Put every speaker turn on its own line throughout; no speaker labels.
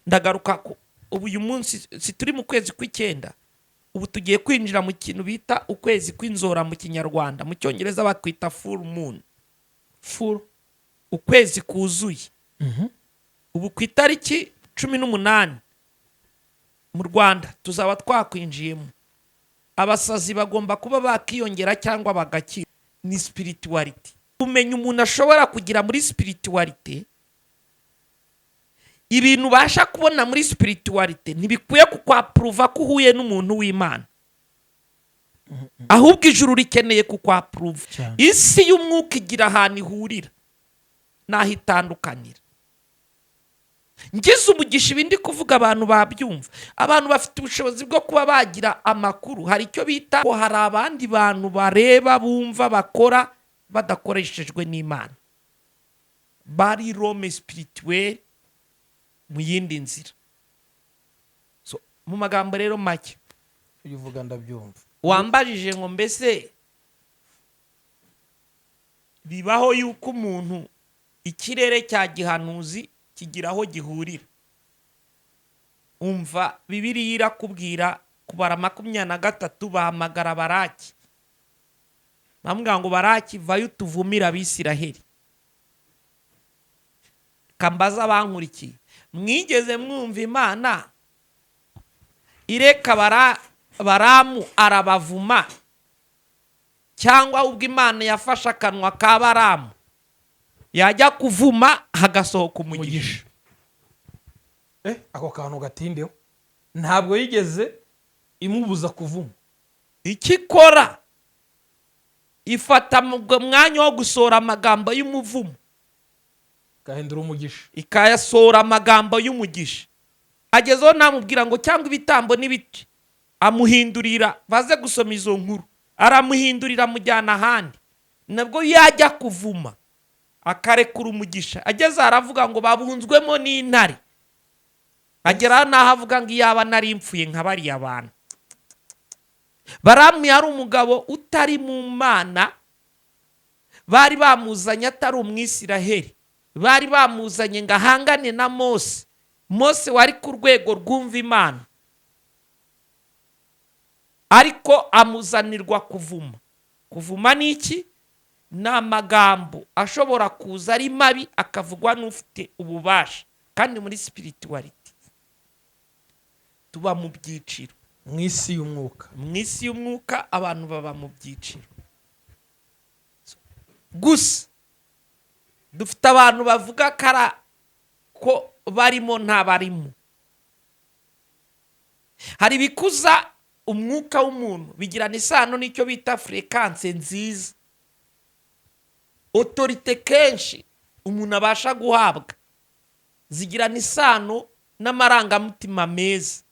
ndagaruka ubu uyu munsi si turi mu kwezi kw'icyenda, ubu tugiye kwinjira mu kintu bita ukwezi kw'inzora mu kinyarwanda, mu cyongereza bakwita full moon. Full, ukwezi kuzuye. Ubu ku itariki 18 mu Rwanda tuzaba twakwinjiyemo. Abasazi bagomba kuba bakiyongera cyangwa bagakira. Ni spirituality. Umenya umuntu ashobora kugira muri spirituality, ibintu basha kubona muri spirituality ntibikwiye kukwaprova ko uhuye n'umuntu w'Imana, ahubwo ijuru rikeneye kukwaprova. Isi y'umwuka igira ahantu ihurira naho itandukanira. Ngize umugisha ibindi kuvuga abantu babyumva. Abantu bafite ubushobozi bwo kuba bagira amakuru. Hari icyo bita ko hari abandi bantu bareba, bumva, bakora badakoreshejwe n'Imana, bari rome spirituel mu yindi nzira. So mu magambo rero make
uvuga ndabyumva.
Wambajije ngo mbese bibaho yuko umuntu ikirere cya gihanuzi kigira aho gihurira. Umva Bibiliya irakubwira kubara 23 bahamagara Baraki, bamubwira ngo Baraki vayo tuvumira Abisiraheli. Kambaza bankurikiye, mwigeze mwumva Imana ireka Baramu arabavuma, cyangwa ubwo Imana yafashe akanwa ka Baramu yajya kuvuma hagasohoka umugisha?
Ako kantu gatindeho ntabwo yigeze imubuza kuvuma.
Ikikora ifata mwanya wo gusora amagambo y'umuvumo,
gahindura umugisha,
ikayasora amagambo y'umugisha. Agezeho namubwira ngo cyangwa ibitambo n'ibiti, amuhindurira. Baze gusoma izo nkuru, aramuhindurira mujyana ahandi. Nabwo yajya kuvuma akarekura umugisha. Ageze aravuga ngo babunzwemo n'intare. Agera naho avuga ngo iyaba nari mpfuye nka bariya abantu. Baramu yari umugabo utari mu Mana, bari bamuzanye atari Umwisiraheli, bari bamuzanye ngo ahangane na Mose. Mose wari ku rwego rwumva Imana, ariko amuzanirwa kuvuma. Kuvuma ni iki? Ni amagambo ashobora kuza ari mabi akavugwa n'ufite ububasha. Kandi muri spirituality tuba mu byiciro.
Mu isi y'umwuka,
mu isi y'umwuka abantu baba mu byiciro. Gusa dufite abantu bavuga ko barimo nta barimo. Hari bikuza umwuka w'umuntu bigirana isano n'icyo bita fréquence nziza, autorité kenshi umuntu abasha guhabwa zigirana isano n'amarangamutima meza.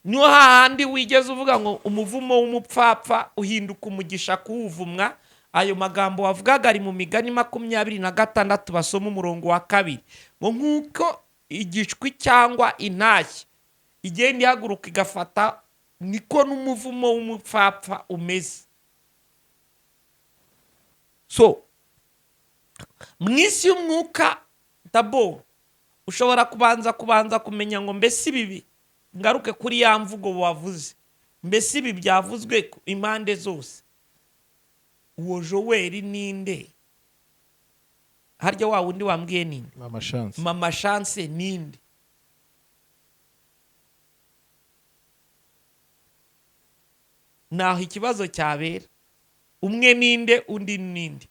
Niyo hahandi wigeze uvuga ngo umuvumo w'umupfapfa uhinduka umugisha kuwuvumwa. Ayo magambo wavugaga ari mu Migani 26 basoma umurongo wa 2, ngo nk'uko igicwi cyangwa intashyi igenda ihaguruka igafata, niko n'umuvumo w'umupfapfa umeze. So mu isi y'umwuka dabo ushobora kubanza kumenya ngo mbese ibi, ngaruke kuri ya mvugo wavuze, mbese ibi byavuzwe impande zose. Uwo Joel ninde? Harya wa wundi wambwiye ninde? Mama Chance ninde? Naho ikibazo cyabera. Umwe ninde, undi ninde?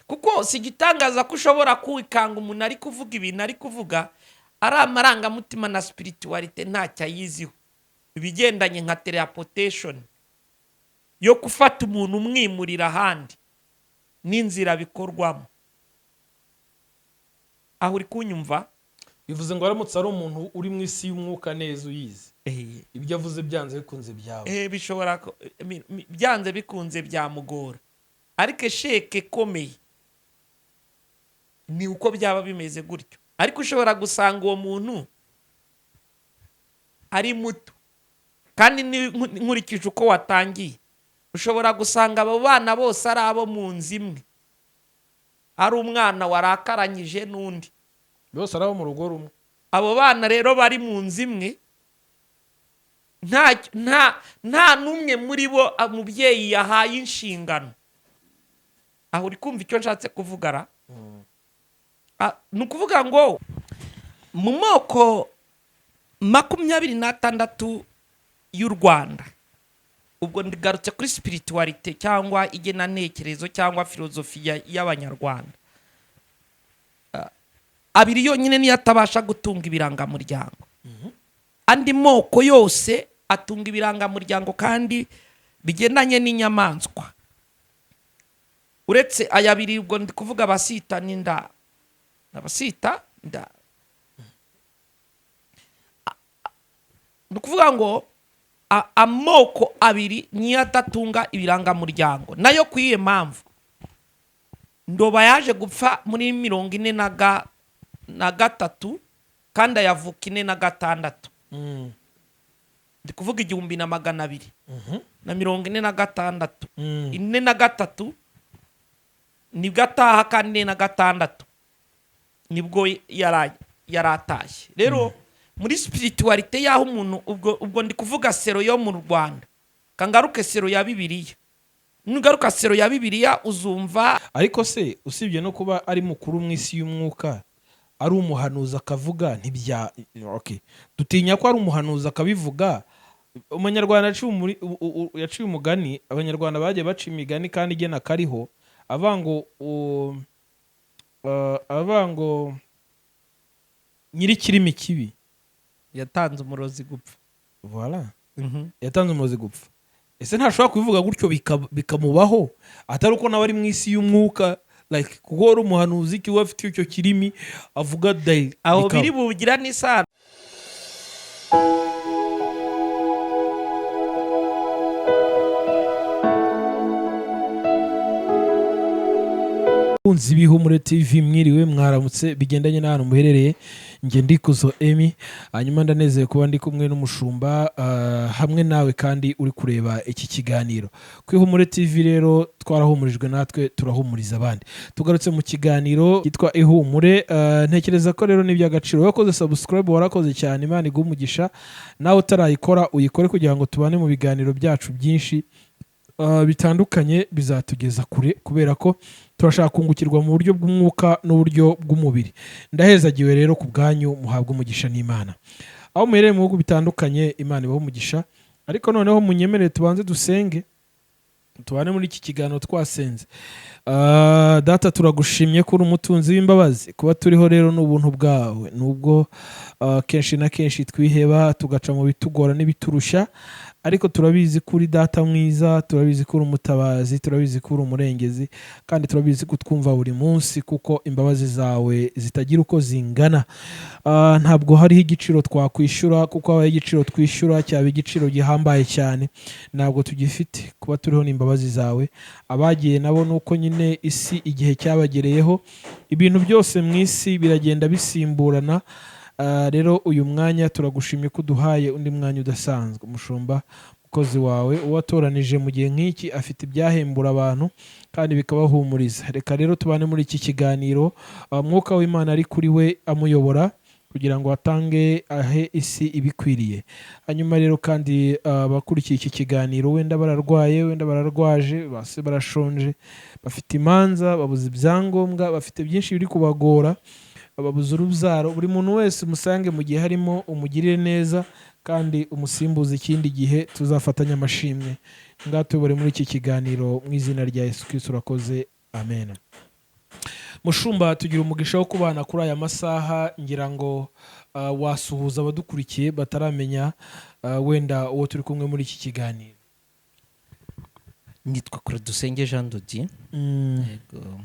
Kuko sigitangaza ko ushobora kwikanga umuntu ari kuvuga ibintu ari kuvuga ari amarangamutima na spirituality ntacyo ayiziho. Ibigendanye nka teleportation yo gufata umuntu umwimurira ahandi n'inzira bikorwamo. Aho uri kunyumva?
Bivuze ngo aramutse ari umuntu uri mu isi y'umwuka neza uyizi, ibyo avuze byanze bikunze byawe.
Bishobora byanze bikunze byamugora, ariko sheke komeye ni uko byaba bimeze gutyo. Ariko ushobora gusanga uwo muntu ari muto, kandi nkurikije uko watangiye ushobora gusanga abo bana bose ari abo mu nzu imwe, ari umwana warakaranyije n'undi,
bose ari abo mu rugo rumwe.
abo bana rero bari mu nzu imwe nta n'umwe muri bo umubyeyi yahaye inshingano. aho uri kumva icyo nshatse kuvugara. Ni ukuvuga ngo mu moko 26 y'u Rwanda, ubwo ndigarutse kuri spiritualite cyangwa igenantekerezo cyangwa filozofiya y'abanyarwanda, abiri yonyine niyo atabasha gutunga ibirangamuryango. Andi moko yose atunga ibirangamuryango kandi bigendanye n'inyamaswa, uretse aya abiri. Ubwo ndi kuvuga abasita n'inda. Abasita nda, ni ukuvuga ngo amoko abiri niyo atatunga ibirangamuryango. Nayo ku iyihe mpamvu ndoba yaje gupfa muri 43 kandi ayavuka 46. Ndi kuvuga 1246. 43 nibwo ataha kandi 46 nibwo yaratashye. Rero muri spiritualite yaho umuntu, ubwo ndi kuvuga sero yo mu Rwanda, kangaruke sero ya Bibiliya. Nugaruka sero ya Bibiliya uzumva.
Ariko se usibye no kuba ari mukuru mu isi y'umwuka, ari umuhanuzi akavuga ntibya dutinya ko ari umuhanuzi akabivuga. Umunyarwanda yaciye umugani, abanyarwanda bagiye baca imigani kandi igena kariho avango nyirikimi kibi
yatanze umurozi gupfa.
Voilà. Yatanze umurozi gupfa. Ese ntashobora kubivuga gutyo bikamubaho atari uko nawe ari mu isi y'umwuka, like kuko ari umuhanuzi kiba afite icyo kirimi avuga dai
aho biri bugira n'isano.
Unzi Ihumure TV, mwiriwe mwaramutse bigendanye n'ahantu muherereye. Nge ndikuzo Emi, hanyuma ndanezeye kuba ndi kumwe n'umushumba hamwe nawe kandi uri kureba iki kiganiro ku Ihumure TV. Rero twarahumurijwe, natwe turahumuriza abandi. Tugarutse mu kiganiro cyitwa Ihumure. Ntekereza ko rero n'iby'agaciro wakoze subscribe, warakoze cyane. Imana igumugisha. Nawe utarayikora uyikore kugira ngo tubane mu biganiro byacu byinshi bitandukanye bizatugeza kure, kubera ko turashaka kungukirwa mu buryo bw'umwuka n'uburyo bw'umubiri. Ndahezagiwe rero ku bwanyu, muhabwe umugisha n'Imana. Aho muherereye mu bihugu bitandukanye, Imana ibahe umugisha. Ariko noneho munyemerere tubanze dusenge, tubane muri iki kiganiro twasenze. Data, turagushimye ko uri umutunzi w'imbabazi, kuba turiho rero n'ubuntu bwawe. Nubwo kenshi na kenshi twiheba tugaca mu bitugora n'ibiturushya, ariko turabizi ko uri data mwiza, turabizi ko uri umutabazi, turabizi ko uri umurengezi, kandi turabizi ko twumva buri munsi, kuko imbabazi zawe zitagira uko zingana. Ntabwo hariho igiciro twakwishyura, kuko habaye igiciro twishyura cyaba igiciro gihambaye cyane, ntabwo tugifite. Kuba turiho n'imbabazi zawe. Abagiye nabo nuko nyine isi igihe cyabagereyeho, ibintu byose mu isi biragenda bisimburana. Rero uyu mwanya turagushimye ko duhaye undi mwanya udasanzwe. Umushumba mukozi wawe uwatoranije mu gihe nk'iki afite ibyahembura abantu kandi bikabahumuriza. Reka rero tubane muri iki kiganiro, mwuka w'Imana ari kuri we amuyobora kugira ngo atange ahe isi ibikwiriye. Hanyuma rero kandi bakurikiye iki kiganiro, wenda bararwaye, wenda bararwaje, base barashonje, bafite imanza, babuze ibyangombwa, bafite byinshi biri kubagora, babuze urubyaro. Buri muntu wese umusange mu gihe harimo, umugirire neza kandi umusimbuze ikindi gihe tuzafatanya amashimwe. Ngatubore muri iki kiganiro mu izina rya Yesu Kristo, urakoze. Amen. Mushumba, tugira umugisha wo kubana kuri aya masaha. Ngira ngo wasuhuza abadukurikiye bataramenya wenda uwo turi kumwe muri iki kiganiro.
Nitwa Kuri Dusenge Jean Dodi. Yego,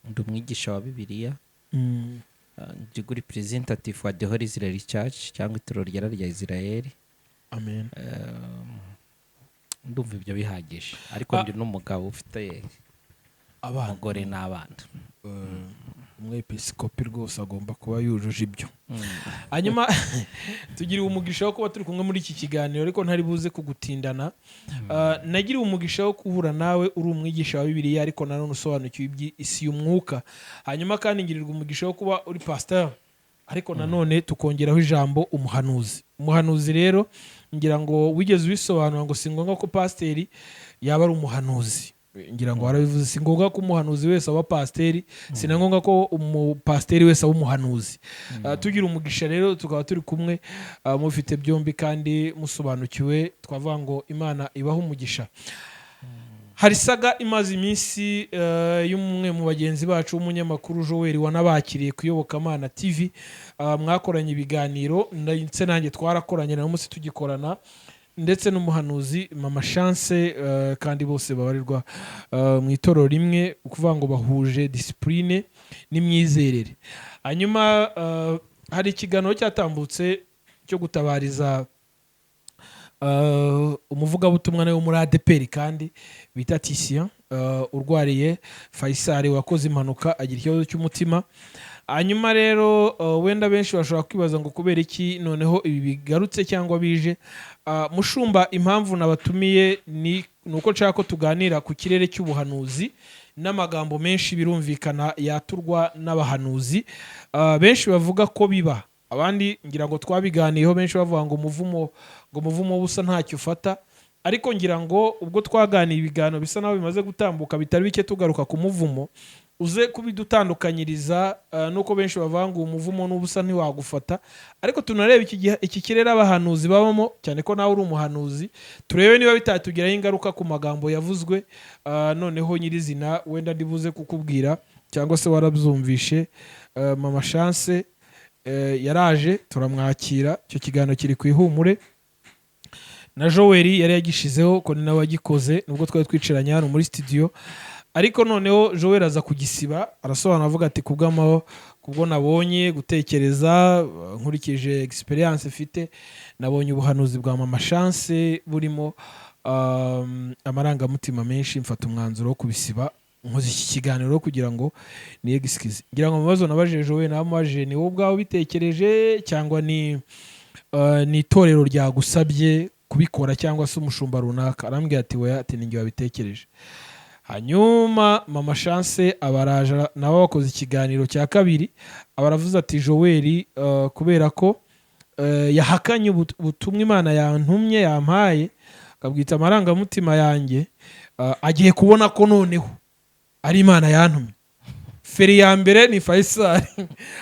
ndi umwigisha wa Bibiliya. Ndi representative wa The Holy Israel Church cyangwa itorero rya Israel.
Amen.
Ndumva ibyo bihagije, ariko ndi n'umugabo ufite abagore n'abana.
Umwepiskopi rwose agomba kuba yujuje ibyo. Hanyuma tugiriwe umugisha wo kuba turi kumwe muri iki kiganiro, ariko ntari buze kugutindana. Nagiriwe umugisha wo guhura nawe uri umwigisha wa Bibiliya, ariko nanone usobanukiwe iby'isi y'umwuka. Hanyuma kandi ngirirwa umugisha wo kuba uri pastor ariko nanone tukongeraho ijambo umuhanuzi rero ngira ngo wigeze ubisobanura ngo si ngombwa ko pasiteri yaba ari umuhanuzi, ngira ngo warabivuze, si ngombwa ko umuhanuzi wese aba pasiteri, si na ngombwa ko umupasiteri wese aba umuhanuzi. Tugira umugisha rero tukaba turi kumwe mufite byombi kandi musobanukiwe, twavuga ngo Imana ibaho umugisha. Hari saga imaze iminsi y'umwe mu bagenzi bacu w'umunyamakuru Joel wanabakiriye ku Iyobokamana TV, mwakoranye ibiganiro ndetse nanjye twarakoranye na munsi tugikorana, ndetse n'umuhanuzi Mama Chance, kandi bose babarirwa mu itorero rimwe, ukuvuga ngo bahuje discipline n'imyizerere. Hanyuma hari ikiganiro cyatambutse cyo gutabariza umuvugabutumwa nawe muri ADPR kandi bita Cyane, urwariye Faisal wakoze impanuka agira ikibazo cy'umutima. Hanyuma rero wenda benshi bashobora kwibaza ngo kubera iki noneho ibi bigarutse cyangwa bije. Mushumba, impamvu nabatumiye ni uko nshaka ko tuganira ku kirere cy'ubuhanuzi n'amagambo menshi birumvikana yaturwa n'abahanuzi. Benshi bavuga ko biba, abandi ngira ngo twabiganiyeho, benshi bavuga ngo umuvumo busa ntacyo ufata, ariko ngira ngo ubwo twaganiye ibiganiro bisa naho bimaze gutambuka bitari bike tugaruka ku muvumo, uze kubidutandukanyiriza nuko benshi bavuga ngo umuvumo n'ubusa ntiwagufata, ariko tunareba iki kirere abahanuzi babamo, cyane ko nawe uri umuhanuzi, turebe niba bitatugiraho ingaruka ku magambo yavuzwe. Noneho nyirizina wenda ndibuze kukubwira cyangwa se warabyumvishe, Mama Chance yaraje turamwakira, icyo kiganiro kiri ku Ihumure, na Joel yari yagishizeho ko ni nawe wagikoze, nubwo twari twicaranye hano muri studio, ariko noneho Joel aza kugisiba, arasobanura avuga ati kubwo nabonye gutekereza, nkurikije experience mfite, nabonye ubuhanuzi bwa Mama Chance burimo amarangamutima menshi, mfata umwanzuro wo kubisiba, nkoze iki kiganiro kugira ngo niyegisikize. Ngira ngo mu bibazo nabajije Joel namubajije, ni wowe ubwawe bitekereje cyangwa ni itorero ryagusabye kubikora cyangwa se umushumba runaka? Arambwira ati oya, ati ninjye wabitekereje. Hanyuma Mama Chance abaraje nawe wakoze ikiganiro cya kabiri, abaravuze ati Joel kubera ko yahakanye ubutumwa Imana yantumye yampaye, akabwita amarangamutima yanjye, agiye kubona ko noneho ari Imana yantumye. Feri ya mbere ni Faisal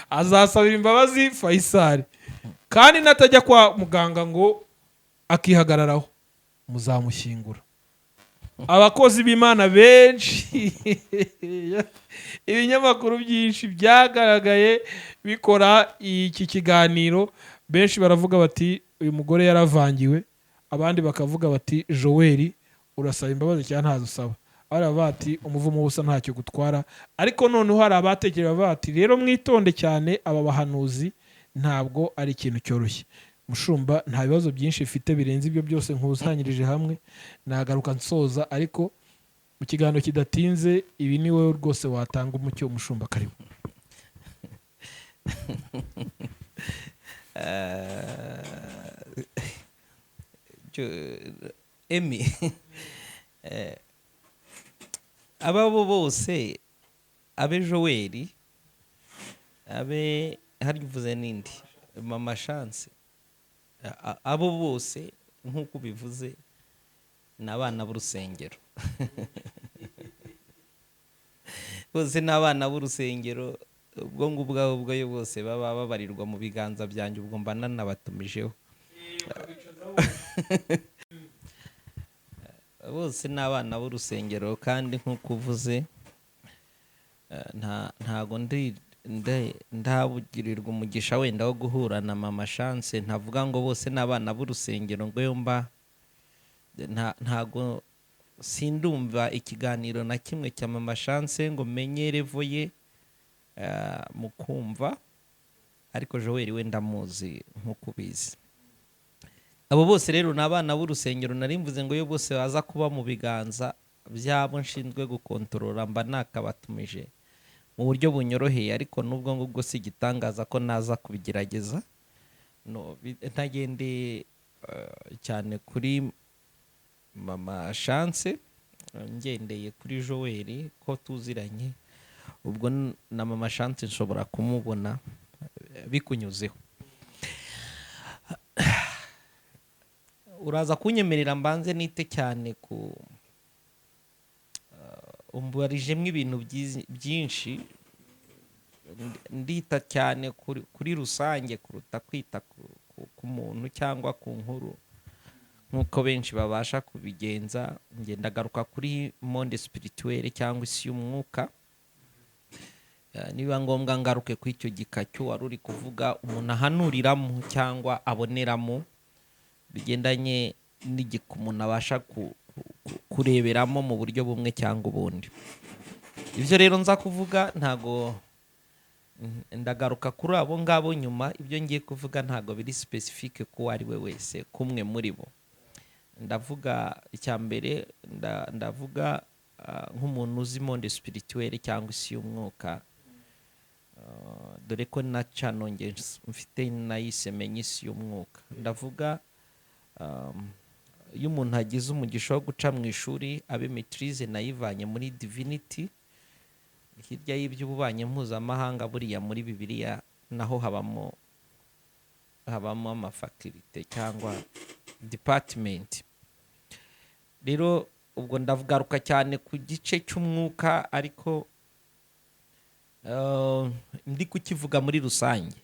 azasabira imbabazi Faisal, kandi natajya kwa muganga ngo akihagararaho muzamushyingura. Abakozi b'Imana benshi ibinyamakuru byinshi byagaragaye bikora iki kiganiro, benshi baravuga bati uyu mugore yaravangiwe, abandi bakavuga bati Joel urasaba imbabazi cyangwa ntazo usaba. Aravuga ati umuvumo busa ntacyo gutwara, ariko noneho hari abatekereza bati rero mwitonde cyane, aba bahanuzi ntabwo ari ikintu cyoroshye. Mushumba, nta bibazo byinshi mfite birenze ibyo byose nkusanyirije hamwe, nagaruka nsoza, ariko mu kiganiro kidatinze ibi ni wowe rwose watanga umucyo. Mushumba, karibu.
Emi, ababo bose, abe Joel, abe harivuze n'indi Mama Chance, abo bose nk'uko bivuze ni abana b'urusengero. Bose ni abana b'urusengero, ubwo ngubwo yo bose baba babarirwa mu biganza byanyu, ubwo mba nanabatumijeho. Bose ni abana b'urusengero, kandi nk'uko uvuze ntago ndabugirirwa umugisha wenda wo guhura na Mama Chance, ntavuga ngo bose ni abana b'urusengero ngo yomba, ntago sindumva ikiganiro na kimwe cya Mama Chance ngo menye revo ye mu kumva, ariko Joel we ndamuzi nk'uko ubizi. Abo bose rero ni abana b'urusengero, nari mvuze ngo yo bose baza kuba mu biganza byabo nshinzwe gukontorora, mba nakabatumije mu buryo bunyoroheye, ariko nubwo ngubwo si igitangaza ko naza kubigerageza. Ntagendeye cyane kuri Mama Chance, ngendeye kuri Joel ko tuziranye, ubwo na Mama Chance nshobora kumubona bikunyuzeho. Uraza kunyemerera mbanze nite cyane ku umbarijemo ibintu byinshi, ndita cyane kuri rusange kuruta kwita ku muntu cyangwa ku nkuru nk'uko benshi babasha kubigenza. Ngenda garuka kuri monde spirituelle cyangwa isi y'umwuka. Niba ngombwa ngaruke ku icyo gikacyo wari uri kuvuga umuntu ahanuriramo cyangwa aboneramo, bigendanye n'igika umuntu abasha kureberamo mu buryo bumwe cyangwa ubundi. Ibyo rero nza kuvuga ntago ndagaruka kuri abo ngabo nyuma. Ibyo ngiye kuvuga ntago biri specifique ku ari we wese kumwe muri bo. Ndavuga icya mbere, ndavuga nk'umuntu uzi monde spirituelle cyangwa isi y'umwuka, dore ko na channel nge mfite nayise menye isi y'umwuka. Ndavuga iyo umuntu agize umugisha wo guca mu ishuri abe maîtrise nayivanye muri divinity, hirya y'iby'ububanyi mpuzamahanga, buriya muri Bibiliya naho habamo amafakulite cyangwa department. Rero ubwo ndavugaruka cyane ku gice cy'umwuka, ariko ndi kukivuga muri rusange.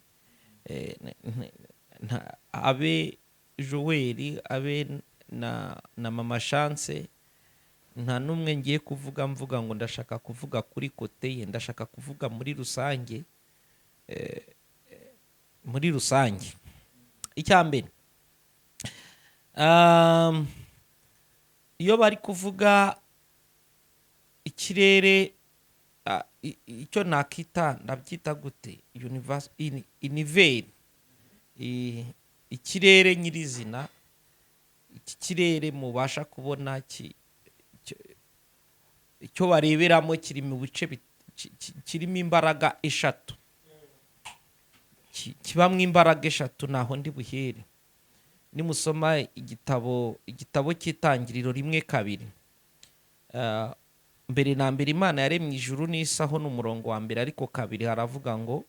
Abe Joel, abe na mama Chance, nta numwe ngiye kuvuga mvuga ngo ndashaka kuvuga kuri kote ye, ndashaka kuvuga muri rusange. Muri rusange icya mbere, iyo bari kuvuga ikirere, icyo nakita ndabyita gute, universe univers, ikirere nyirizina, iki kirere mubasha kubona icyo bareberamo kiri mu bice kirimo imbaraga eshatu, kibamwe imbaraga eshatu. Naho ndi buhere nimusoma igitabo cy'Itangiriro 1:2, mbere na mbere Imana yaremye ijuru n'isi, aho n'umurongo wa mbere, ariko 2 haravuga ngo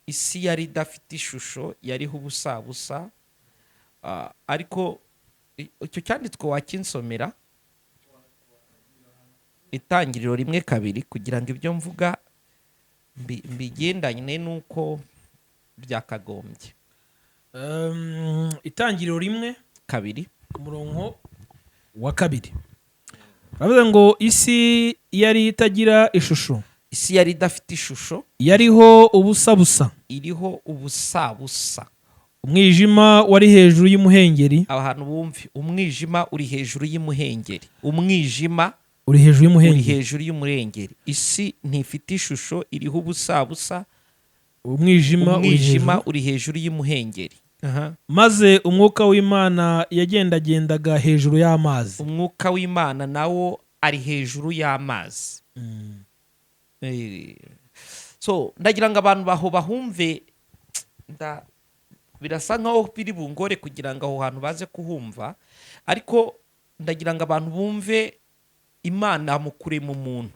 isi yari idafite ishusho, yariho ubusa. Ariko icyo cyanditswe wakinsomera, Itangiriro 1:2, kugira ngo ibyo mvuga mbigendanye n'uko byakagombye.
Itangiriro 1:2 ku murongo wa 2 bavuga ngo isi yari itagira ishusho,
isi yari idafite ishusho,
yariho ubusa,
iriho ubusa.
Umwijima wari hejuru y'umuhengeri.
Ahantu bumve, umwijima uri hejuru y'umuhengeri. Umwijima
uri hejuru
y'umuhengeri. Isi ntifite ishusho, iriho ubusa.
Umwijima
uri hejuru y'umuhengeri.
Maze umwuka w'Imana yagendagendaga hejuru y'amazi.
Umwuka w'Imana nawo ari hejuru y'amazi. So ndagira ngo abantu baho bahumve, birasa nkaho biri bungore kugira ngo aho hantu baze kuhumva, ariko ndagira ngo abantu bumve Imana mu kurema umuntu.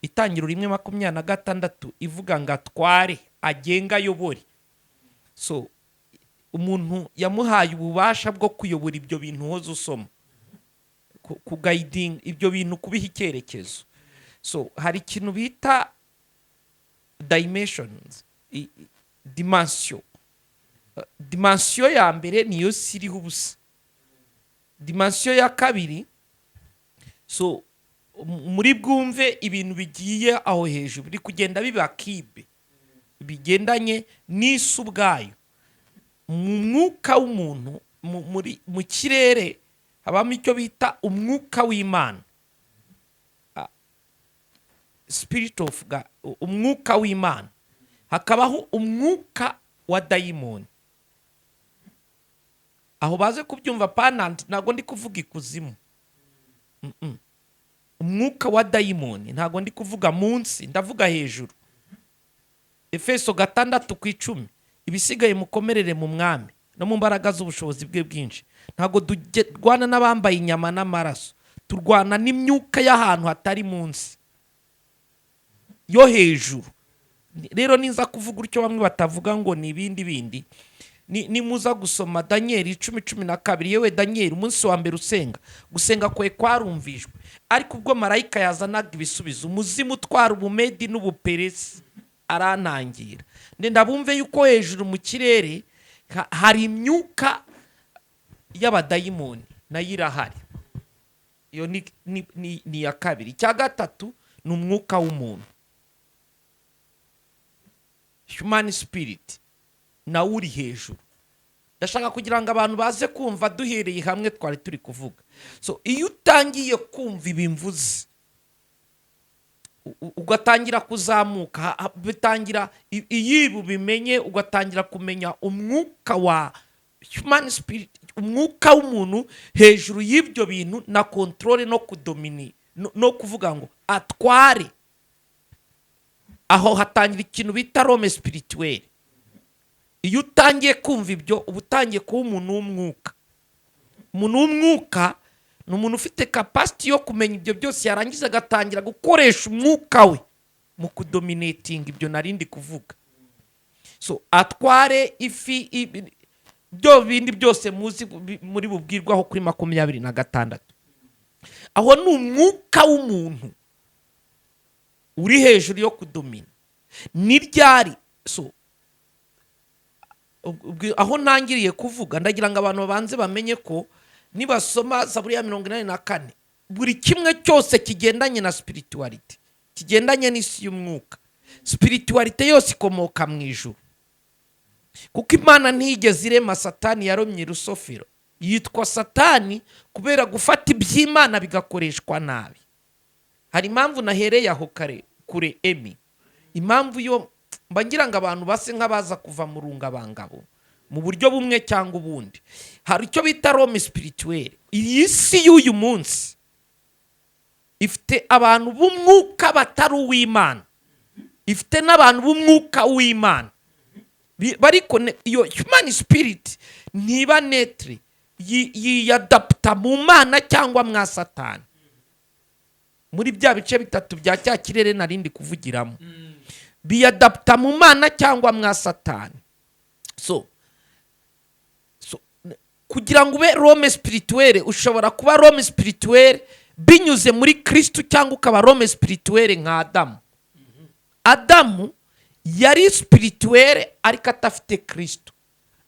Itangiriro 1:26 ivuga ngo atware, agenga, ayobore. So umuntu yamuhaye ububasha bwo kuyobora ibyo bintu hoze usoma, ku guiding ibyo bintu, kubiha icyerekezo. So hari ikintu bita dimensions, dimension ya mbere niyo siriho ubusa. Dimension ya kabiri, so muri bwumve ibintu bigiye aho hejuru biri kugenda biba kibe, bigendanye n'isi ubwayo. Mu mwuka w'umuntu, mu kirere habamo icyo bita umwuka w'Imana, spirit of God, umwuka w'Imana. Hakabaho umwuka wa dayimoni. Aho baze kubyumva panant, ntago ndi kuvuga ikuzimu. Umwuka wa dayimoni ntago ndi kuvuga munsi, ndavuga hejuru. Efeso 6:10, ibisigaye mukomerere mu mwami no mu mbaraga z'ubushobozi bwe bwinshi. Ntago turwana n'abambaye inyama n'amaraso, turwana n'imyuka y'ahantu hatari munsi, yo hejuru. rero niza kuvuga utyo bamwe batavuga ngo ni ibindi bindi, nimuza gusoma Daniel 10:12, yewe Daniel umunsi wa mbere usenga, gusenga kwe kwarumvijwe, ariko ubwo marayika yazanaga ibisubizo, umuzimu utwara ubumedi n'ubuperesi arantangira. Ndabumve yuko hejuru mu kirere hari imyuka y'abadayimoni nayo irahari. Iyo ni iya kabiri. Icya gatatu ni umwuka w'umuntu, human spirit, nawe uri hejuru. Ndashaka kugira ngo abantu baze kumva duhereye hamwe twari turi kuvuga. So iyo utangiye kumva ibimvuze, ugatangira kuzamuka, bitangira iyo bimenye, ugatangira kumenya umwuka wa human spirit, umwuka w'umuntu hejuru y'ibyo bintu, na control no kudomini, no kuvuga ngo atware. Aho hatangira ikintu bita Rome spirituelle. Iyo utangiye kumva ibyo, uba utangiye kuba umuntu w'umwuka. Umuntu w'umwuka ni umuntu ufite capacity yo kumenya ibyo byose, yarangiza agatangira gukoresha umwuka we mu kudominating ibyo narindi kuvuga. So atware ifi byo bindi byose muzi muri bubwirwaho kuri 26. Aho ni umwuka w'umuntu uri hejuru yo kudomina. Ni ryari? So aho ntangiriye kuvuga, ndagira ngo abantu babanze bamenye ko nibasoma Zaburi ya 84, buri kimwe cyose kigendanye na spirituality, kigendanye n'isi y'umwuka, spirituality yose ikomoka mu ijuru. Kuko Imana ntigeze irema Satani, yaromye Rusofero. Yitwa Satani kubera gufata iby'Imana bigakoreshwa nabi. Hari impamvu nahereye aho kure emi. Impamvu yo mbangira ngo abantu base nk'abaza kuva mu rungabangabo mu buryo bumwe cyangwa ubundi. Hari icyo bita Rome spirituelle. Iyi si y'uyu munsi ifite abantu b'umwuka batari uw'Imana, ifite n'abantu b'umwuka w'Imana. Bariko iyo human spirit ntiba netre, yiyadapta mu Mana cyangwa mwa Satani. Muri bya bice bitatu bya cya kirere narindi kuvugiramo, biyadapta mu Mana cyangwa mwa Satani. So kugira ngo ube Rome spirituelle, ushobora kuba Rome spirituelle binyuze muri Kristo, cyangwa ukaba Rome spirituelle nka Adamu. Adamu yari spirituelle ariko atafite Kristo.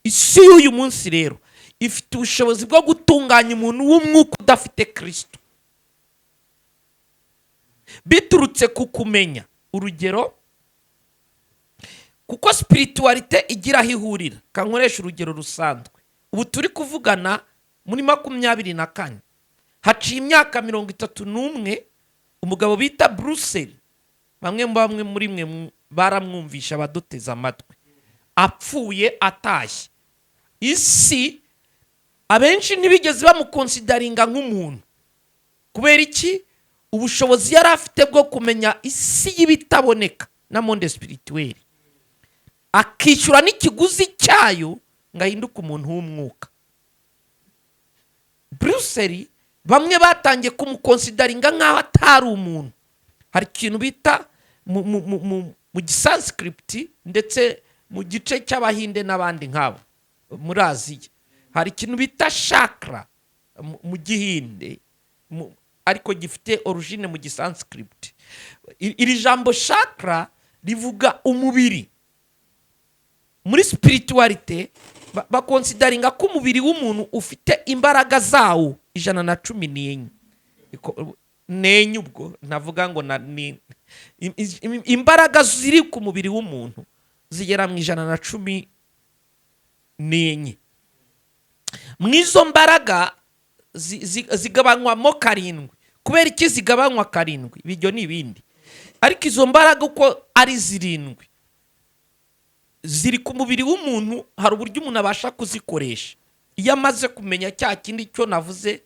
Isi y'uyu munsi rero ifite ubushobozi bwo gutunganya umuntu w'umwuka udafite Kristo, biturutse ku kumenya. Urugero, kuko spiritualite igira aho ihurira. Kankoresha urugero rusanzwe. Ubu turi kuvugana muri 24, haciye imyaka 31, umugabo bita Brussels, bamwe muri mwe baramwumvisha abaduteza amatwi, apfuye atashye. Isi abenshi ntibigeze bamukonsidaringa nk'umuntu. Kubera iki? Ubushobozi yari afite bwo kumenya isi y'ibitaboneka na monde spirituelle, akishyura n'ikiguzi cyayo ngahinduka umuntu w'umwuka. Brussels bamwe batangiye kumukonsidaringa nk'aho atari umuntu. Hari ikintu bita mu gisanskript ndetse mu gice cy'Abahinde n'abandi nk'abo muri Aziya, hari ikintu bita chakra mu Gihinde, ariko gifite origine mu gisanskript. Iri jambo chakra rivuga umubiri. Muri spiritualite bakonsidaringa ko umubiri w'umuntu ufite imbaraga zawo 114. Nenye ubwo navuga ngo imbaraga ziri ku mubiri w'umuntu zigera mu 114. Mwizo mbaraga zigabanywamo 7. Kubera iki zigabanywa 7? Bijyo n'ibindi. Ariko izo mbaraga uko ari 7 ziri ku mubiri w'umuntu, hari uburyo umuntu abasha kuzikoresha. Iyo amaze kumenya cya kindi cyo navuze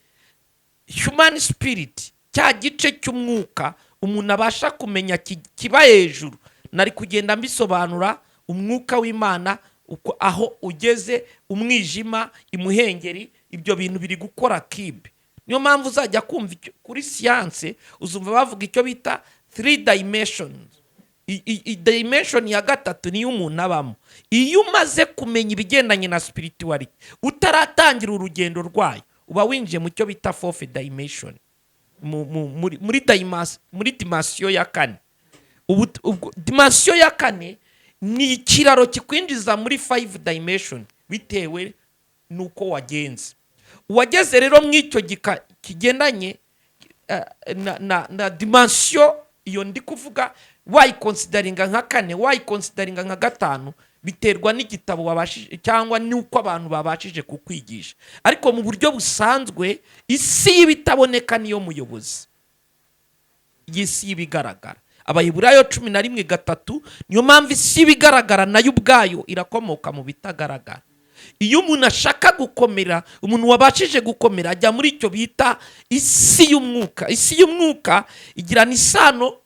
human spirit, cya gice cy'umwuka umuntu abasha kumenya kiba hejuru, nari kugenda mbisobanura umwuka w'Imana uko aho ugeze, umwijima, imuhengeri, ibyo bintu biri gukora kibi. Niyo mpamvu uzajya kumva kuri science uzumva bavuga icyo bita 3 dimensions. dimension ya gatatu niyo umuntu abamo. Iyo umaze kumenya ibigendanye na spirituality utaratangira urugendo rwayo, uba winjiye mu cyo bita fourth dimension, muri dimension ya kane. Dimension ya kane ni ikiraro kikwinjiza muri 5 dimension bitewe nuko wagenze. Uwageze rero mw'icyo kigendanye na dimension iyo ndi kuvuga, wayikonsideringa nka kane, wayikonsideringa nka gatanu, biterwa n'igitabo wabashije cyangwa nuko abantu babashije kukwigisha. Ariko mu buryo busanzwe isi y'ibitaboneka niyo muyobozi y'isi y'ibigaragara. Abayiburayo 11:3 niyo mpamvu isi y'ibigaragara nayo ubwayo irakomoka mu bitagaragara. Iyo umuntu ashaka gukomera, umuntu wabashije gukomera ajya muri icyo bita isi y'umwuka. Isi y'umwuka igirana isano,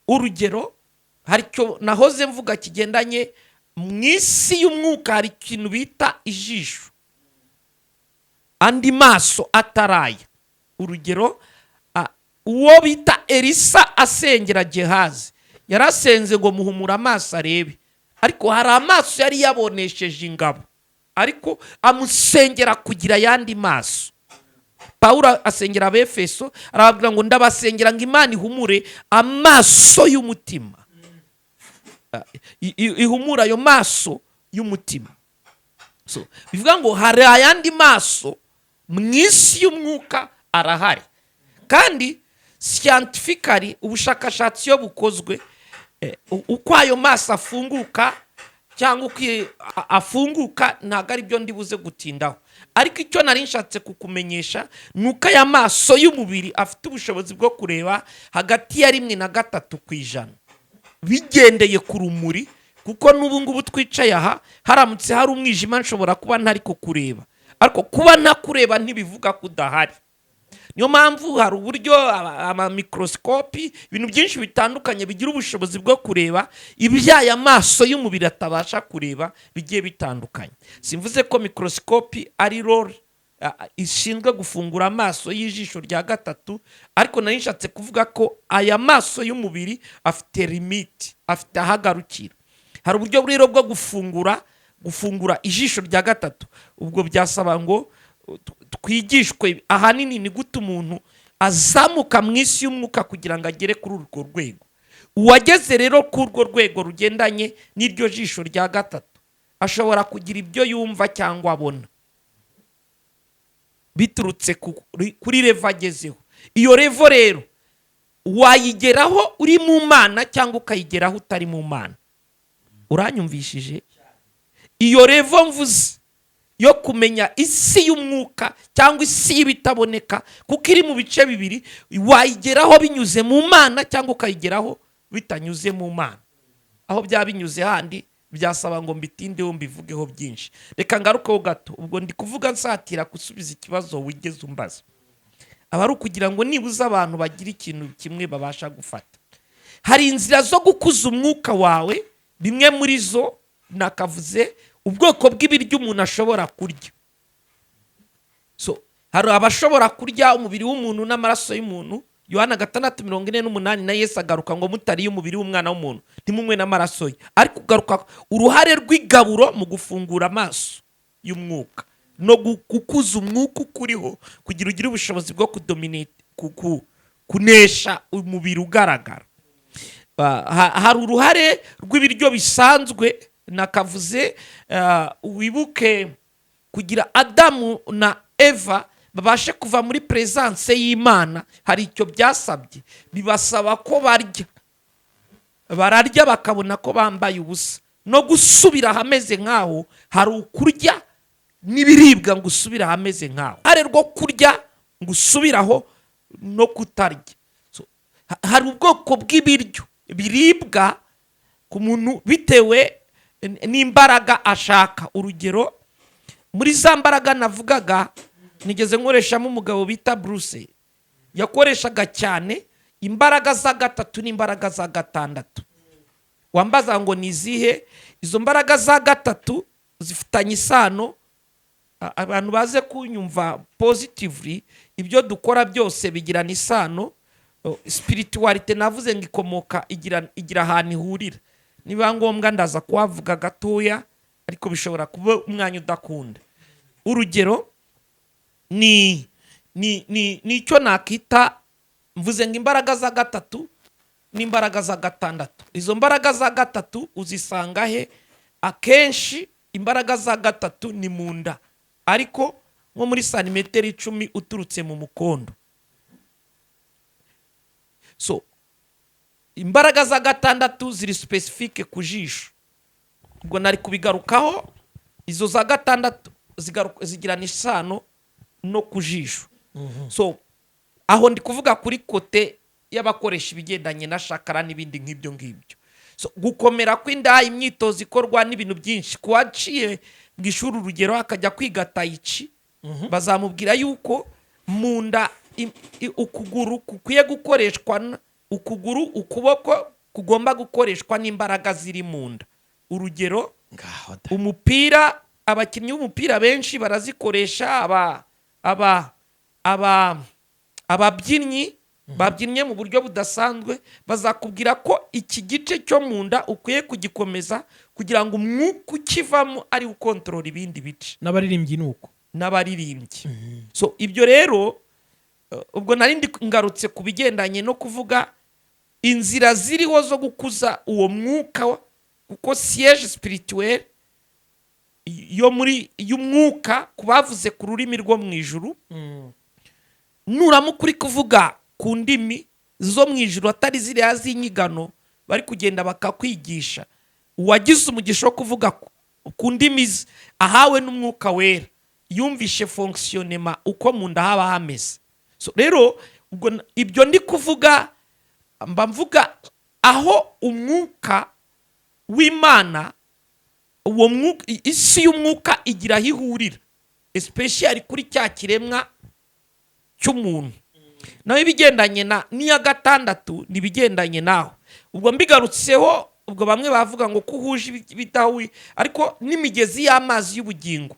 urugero hari cyo nahoze mvuga kigendanye mu isi y'umwuka, hari ikintu bita ijisho, andi maso ataraya. Urugero, uwo bita Elisa asengera Gehazi, yarasenze ngo muhumura amaso arebe, ariko hari amaso yari yabonesheje ingabo, ariko amusengera kugira yandi maso. Pawulo asengera Abefeso, arababwira ngo ndabasengera ngo Imana ihumure amaso y'umutima, ihumura ayo maso y'umutima. So bivuga ngo hari ayandi maso mu isi y'umwuka arahari. Kandi scientifically ubushakashatsi iyo bukozwe, uko ayo maso afunguka cyangwa uko afunguka ntabwo ari byo ndibuze gutindaho. Ariko icyo nari nshatse kukumenyesha ni uko aya maso y'umubiri afite ubushobozi bwo kureba hagati ya 1 na 3% bigendeye ku rumuri. Kuko n'ubu ngubu twicaye aha, haramutse hari umwijima nshobora kuba ntari kukureba, ariko kuba ntakureba ntibivuga ko udahari. Niyo mpamvu hari uburyo amamicroscope, ibintu byinshi bitandukanye bigira ubushobozi bwo kureba ibyaya amaso y'umubiri atabasha kureba bigiye bitandukanye. Simvuze ko microscope ari role ishinzwe gufungura amaso y'ijisho rya gatatu, ariko nari nshatse kuvuga ko aya maso y'umubiri afite limit, afite ahagarukira. Hari uburyo rero bwo gufungura ijisho rya gatatu. Ubwo byasaba ngo twigishwe ahanini ni gute umuntu azamuka mu isi y'umwuka kugira ngo agere kuri urwo rwego. Uwageze rero kuri urwo rwego rugendanye n'iryo jisho rya gatatu ashobora kugira ibyo yumva cyangwa abona biturutse kuri level agezeho. Iyo level rero wayigeraho uri mu Mana cyangwa ukayigeraho utari mu Mana. Uranyumvishije? Iyo level mvuze yo kumenya isi y'umwuka cyangwa isi y'ibitaboneka, kuko iri mu bice bibiri, wayigeraho binyuze mu Mana cyangwa ukayigeraho bitanyuze mu Mana. Aho byabinyuze handi byasaba ngo mbitindeho mbivugeho byinshi. Reka ngarukeho gato. Ubwo ndi kuvuga nsatira gusubiza ikibazo wigeze umbaza. Aba ari ukugira ngo nibuze abantu bagira ikintu kimwe babasha gufata. Hari inzira zo gukuza umwuka wawe, bimwe muri zo nakavuze ubwoko bw'ibiryo umuntu ashobora kurya. So hari abashobora kurya umubiri w'umuntu n'amaraso y'umuntu. Yohana 6:48 na Yesu agaruka ngo mutariye umubiri w'umwana w'umuntu ntimumwe n'amaraso ye. Ariko ugaruka uruhare rw'igaburo mu gufungura amaso y'umwuka no gukuza umwuka ukuriho kugira ugire ubushobozi bwo kudominate kunesha umubiri ugaragara. Hari uruhare rw'ibiryo bisanzwe nakavuze. Wibuke kugira Adamu na Eva babashe kuva muri presence y'Imana, hari icyo byasabye. Bibasaba ko bararya bakabona ko bambaye ubusa, no gusubira hameze nkaho hari ukurya n'ibiribwa ngo usubira hameze nkaho, hari rwo kurya ngo usubiraho no kutarya. Hari ubwoko bw'ibiryo biribwa ku muntu bitewe n'imbaraga ashaka. Urugero, muri za mbaraga navugaga, nigeze nkoreshamo umugabo bita Bruce, yakoreshaga cyane imbaraga za gatatu n'imbaraga za gatandatu. Wambaza ngo nizihe? Izo mbaraga za gatatu zifitanye isano, abantu baze kunyumva positively, ibyo dukora byose bigirana isano spiritualite navuze ngo ikomoka igira ahantu ihurira. Niba ngombwa ndaza kuhavuga gatoya, ariko bishobora kuba umwanya udakunda. Urugero ni icyo nakita, mvuze ngo imbaraga za gatatu n'imbaraga za gatandatu. Izo mbaraga za gatatu uzisanga he? Akenshi imbaraga za gatatu ni mu nda, ariko nko muri santimetero 10 uturutse mu mukondo. So imbaraga za gatandatu ziri specifique ku jisho, ubwo nari kubigarukaho. Izo za gatandatu zigirana isano no ku jisho. So aho ndi kuvuga kuri kote y'abakoresha ibigendanye na shakara n'ibindi nk'ibyo ngibyo. So gukomera kw'inda, imyitozo ikorwa n'ibintu byinshi. Kuwaciye mu ishuri urugero akajya kwiga tayici, bazamubwira yuko mu nda ukuguru kukwiye gukoreshwa, ukuguru ukuboko kugomba gukoreshwa n'imbaraga ziri mu nda. Urugero umupira, abakinnyi b'umupira benshi barazikoresha. Ababyinnyi babyinnye mu buryo budasanzwe bazakubwira ko iki gice cyo mu nda ukwiye kugikomeza kugira ngo umwuka ukivamo ari ukontorora ibindi bice.
N'abaririmbyi nuko
n'abaririmbyi. So ibyo rero ubwo narindi ngarutse ku bigendanye no kuvuga inzira ziriho zo gukuza uwo mwuka, kuko siège spirituel yo muri y'umwuka kubavuze ku rurimi rwo mu ijuru. Nuramuka uri kuvuga ku ndimi zo mu ijuru atari ziriya z'inyigano bari kugenda bakakwigisha, uwagize umugisha wo kuvuga ku ndimi ahawe n'umwuka wera yumvishe fonctionnement uko mu nda haba hameze. So rero ubwo ibyo ndi kuvuga mba mvuga aho umwuka w'Imana, uwo mwuka, isi y'umwuka igira aho ihurira, especially kuri cya kiremwa cy'umuntu. Naho ibigendanye n'iya gatandatu nibigendanye naho. Ubwo mbigarutseho, ubwo bamwe bavuga ngo kuhuje bitahuye, ariko n'imigezi y'amazi y'ubugingo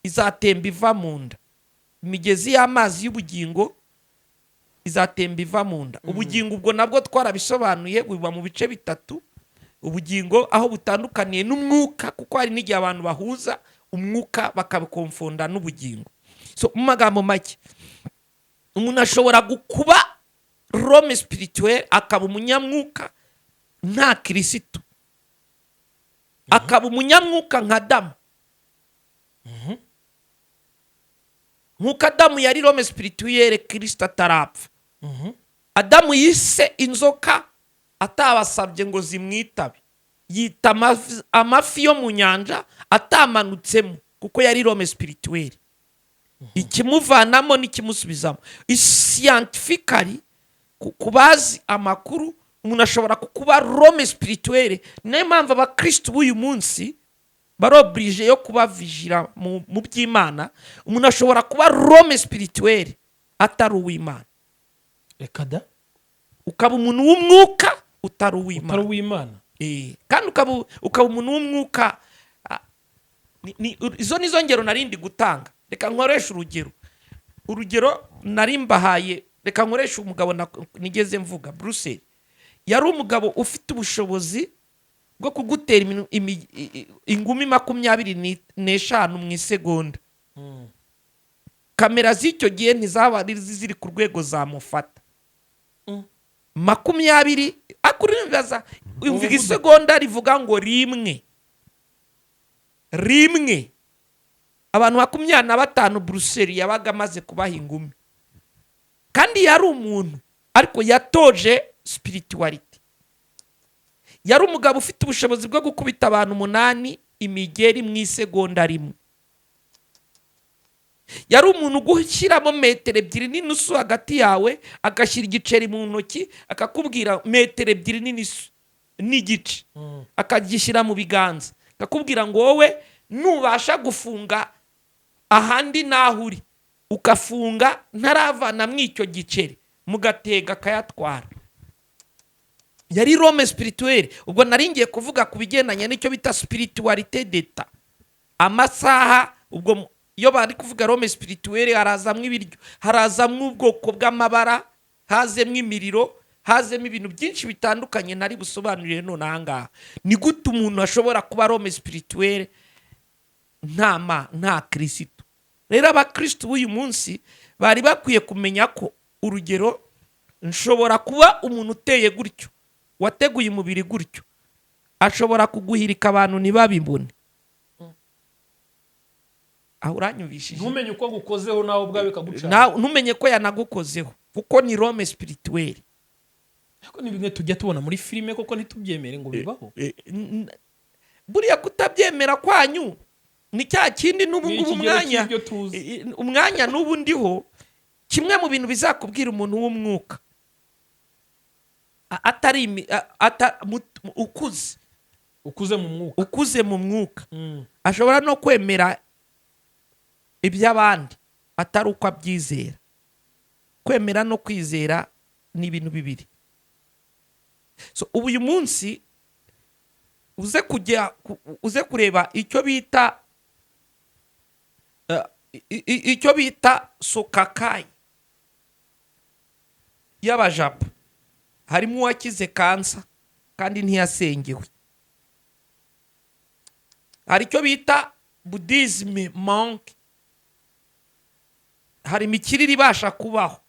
izatemba iva mu nda. Imigezi y'amazi y'ubugingo izatemba iva mu nda. Ubugingo ubwo nabwo twarabisobanuye, buba mu bice bitatu. Ubugingo aho butandukaniye n'umwuka, kuko hari n'igihe abantu bahuza umwuka bakabikonfonda n'ubugingo. So mu magambo make, umuntu ashobora gukuba Rome spirituel akaba umunyamwuka nta Kristo, akaba umunyamwuka nka Adamu. Nk'uko Adamu yari Rome spirituel, Kristo atarapfa. Adamu yise inzoka atabasabye ngo zimwitabe, yita amafi yo mu nyanja atamanutsemo, kuko yari Rome spirituel. Ikimuvanamo n'ikimusubizamo. Scientifically, kubazi amakuru, umuntu ashobora kuba Rome spirituel. Niyo mpamvu abakristo b'uyu munsi barobrije yo kuba vigila mu by'Imana. Umuntu ashobora kuba Rome spirituel atari uw'Imana.
Ekada
ukaba umuntu w'umwuka utari uw'Imana. Kandi ukaba umuntu w'umwuka. Izo nizo ngero narindi gutanga. Reka nkoresha urugero nari mbahaye. Reka nkoresha umugabo nigeze mvuga, Bruce. Yari umugabo ufite ubushobozi bwo kugutera ingumi 25 mu isegonda. Kamera z'icyo gihe ntizaba ziri ku rwego zamufata. 20 akuribaza umva isegonda rivuga ngo rimwe. Abantu 25 Bruce yabaga amaze kubaha ingumi. Kandi yari umuntu ariko yatoje spirituality. Yari umugabo ufite ubushobozi bwo gukubita abantu 8 imigeri mu isegonda rimwe. Yari umuntu gushyiramo metero 2.5 hagati yawe, agashyira igiceri mu ntoki akakubwira metero 2.5 n'igice, akagishyira mu biganza akakubwira ngo wowe nubasha gufunga ahandi nahuri ukafunga ntaravana mw'icyo giceri, mugatega akayatwara. Yari Rome spirituel. Ubwo naringiye kuvuga ku bigendanye n'icyo bita spiritualité d'etat. Amasaha ubwo iyo bari kuvuga Rome spirituel harazamwe ibiryo, harazamwe ubwoko bw'amabara, hazemo imiriro, hazemo ibintu byinshi bitandukanye nari busobanurire none aha ngaha. Ni gute umuntu ashobora kuba Rome spirituelle nta Kristo? Rero abakristo b'uyu munsi bari bakwiye kumenya ko urugero nshobora kuba umuntu uteye gutyo, wateguye umubiri gutyo, ashobora kuguhirika abantu ntibabibone. Aho uranyumvishije?
ntumenye uko gukozeho nawe ubwawe bikagucana.
Ntumenye ko yanagukozeho, kuko ni Rome spirituelle.
Ariko ni bimwe tujya tubona muri filime, koko ntitubyemere ngo bibaho.
Buriya kutabyemera kwanyu ni cya kindi n'ubu ngubu umwanya n'ubu ndiho, kimwe mu bintu bizakubwira umuntu w'umwuka ukuze mu mwuka ashobora no kwemera iby'abandi atari uko abyizera. Kwemera no kwizera ni ibintu bibiri. So ubu uyu munsi uze kureba icyo bita sokakayi y'abajapo. Harimo uwakize kansa kandi ntiyasengewe. Hari icyo bita Buddhism monk, hari imikirire ibasha kubaho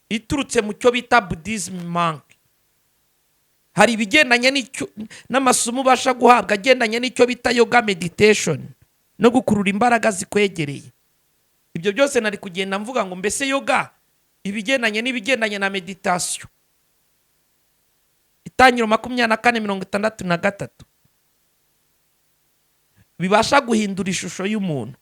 iturutse mu cyo bita Buddhism monk. Hari ibigendanye n'amasomo ubasha guhabwa agendanye n'icyo bita yoga meditation no gukurura imbaraga zikwegereye. Ibyo byose nari kugenda mvuga ngo mbese yoga n'ibigendanye na meditation. Itangiro 24:63 bibasha guhindura ishusho y'umuntu.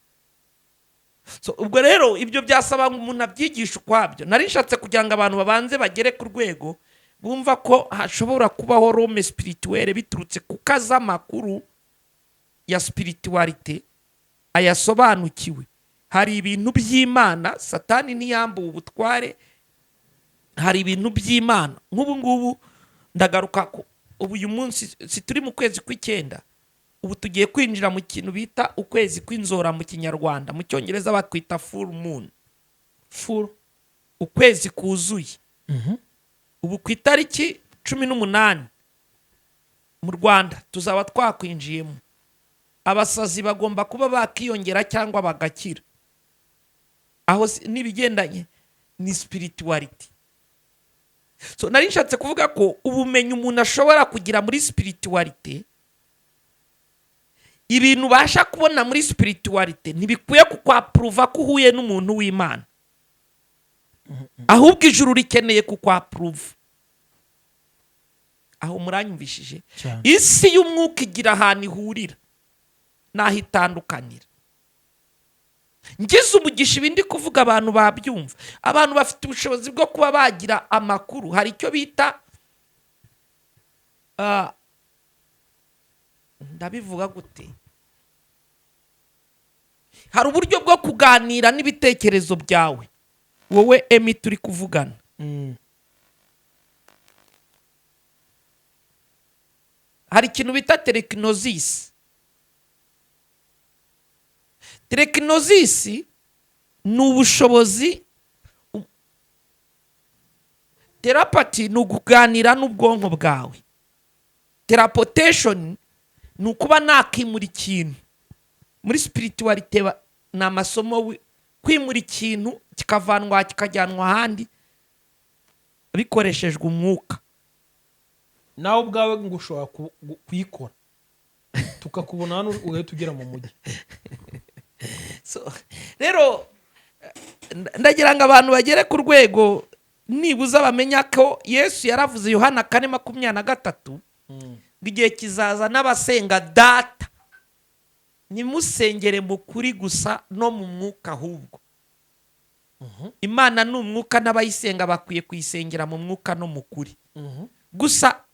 So ubwo rero ibyo byasaba ngo umuntu abyigisha ukwabyo. Nari nshatse kugira ngo abantu babanze bagere ku rwego bumva ko hashobora kubaho Rome spirituelle biturutse ku kazamakuru ya spiritualite ayasobanukiwe. Hari ibintu by'Imana Satani ntiyambuwe ubutware, hari ibintu by'Imana. Nk'ubu ngubu ndagaruka ko ubu uyu munsi si turi mu kwezi kw'icyenda, ubu tugiye kwinjira mu kintu bita ukwezi kw'inzora mu Kinyarwanda, mu Cyongereza bakwita full moon. Ukwezi kuzuye. Ubu ku italiki 18 mu Rwanda tuzaba twakwinjiyemo. Abasazi bagomba kuba bakiyongera cyangwa bagakira. Aho nibigendanye ni spirituality. So nari nshatse kuvuga ko ubumenyi umuntu ashobora kugira muri spirituality, ibintu basha kubona muri spirituality ntibikwiye kukwaprova ko uhuye n'umuntu w'Imana. Ahubwo ijuru rikeneye kukwaprova. Aho muranyumvishije? Isi y'umwuka igira ahantu ihurira naho itandukanira. Ngize umugisha ibindi kuvuga abantu babyumva. Abantu bafite ubushobozi bwo kuba bagira amakuru. Hari icyo bita ndabivuga gute? Hari uburyo bwo kuganira n'ibitekerezo byawe wowe Emi turi kuvugana. Hari ikintu bita telecnosis. Telecnosis ni ubushobozi, therapy ni ukuganira n'ubwonko bwawe. Teleportation ni ukuba nakimura ikintu. Muri spirituality ni amasomo kwimura ikintu kikavanwa kikajyanwa ahandi bikoreshejwe umwuka.
Nawe ubwawe ngo ushobora kuyikora tukakubona hano ugahita ugera mu mujyi.
So rero ndagira ngo abantu bagere ku rwego nibuza bamenya ko Yesu yaravuze Yohana 4:23 igihe kizaza n'abasenga data nimusengere mu kuri gusa no mu mwuka ahubwo. Imana ni umwuka n'abayisenga bakwiye kuyisengera mu mwuka no mu kuri. Gusa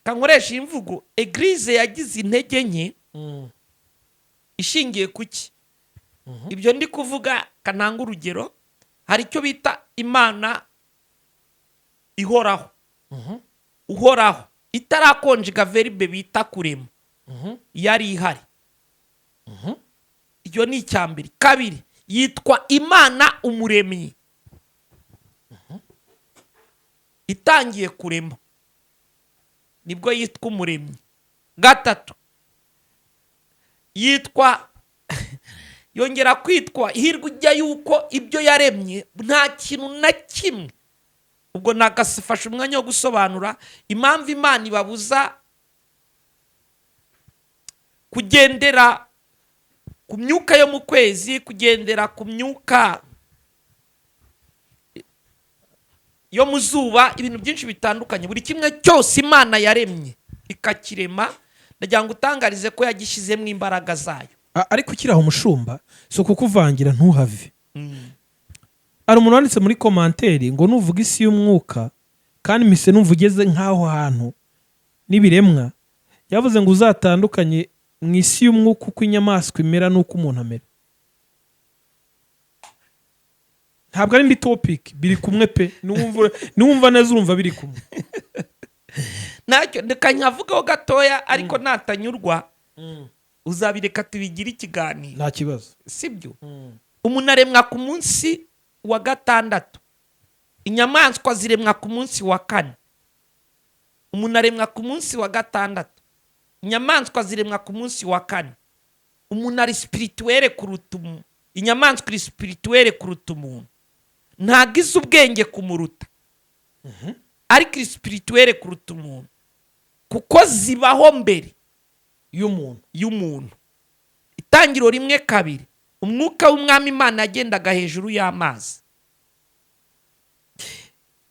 kankoresha imvugo eglise yagize intege nke ishingiye kuki. Ibyo ndi kuvuga kananga urugero, hari icyo bita Imana ihoraho. Uhoraho itarakonjiga verbe bita kurema. Yari ihari. Iyo ni icyambere. Kabiri yitwa Imana umuremyi. itangiye kurema nibwo yitwa umuremyi. gatatu yitwa yongera kwitwa ihirwe ujya yuko ibyo yaremye nta kintu na kimwe. Ubwo nagasifasha umwanya wo gusobanura impamvu Imana ibabuza kugendera ku myuka yo mu kwezi, kugendera ku myuka yo mu zuba, ibintu byinshi bitandukanye. Buri kimwe cyose Imana yaremye ikakirema, ndagira ngo utangarize ko yagishyizemo imbaraga zayo.
ariko ukiraho umushumba si ukukuvangira ntuhave. hari umuntu wanditse muri komanteri ngo nuvuga isi y'umwuka kandi mise numva ugeze nk'aho hantu n'ibiremwa, yavuze ngo uzatandukanye mu isi y'umwuka uko inyamaswa imera n'uko umuntu amera. ntabwo ari indi topic, biri kumwe pe. niwumva neza urumva biri kumwe.
Ntacyo nkavugaho gatoya, ariko natanyurwa uzabireka tubigire ikiganiro,
nta kibazo,
sibyo? Umuntu aremwa ku munsi wa gatandatu, inyamaswa ziremwa ku munsi wa kane. Umuntu aremwa ku munsi wa gatandatu, inyamaswa ziremwa ku munsi wa kane. Umuntu ari spirituelle kuruta umuntu, inyamaswa iri spirituelle kuruta umuntu. Ntabwo izi ubwenge kumuruta, ariko iri spirituelle kuruta umuntu, kuko zibaho mbere y'umuntu. Itangiriro 1:2, umwuka w'umwami Imana yagendaga hejuru y'amazi.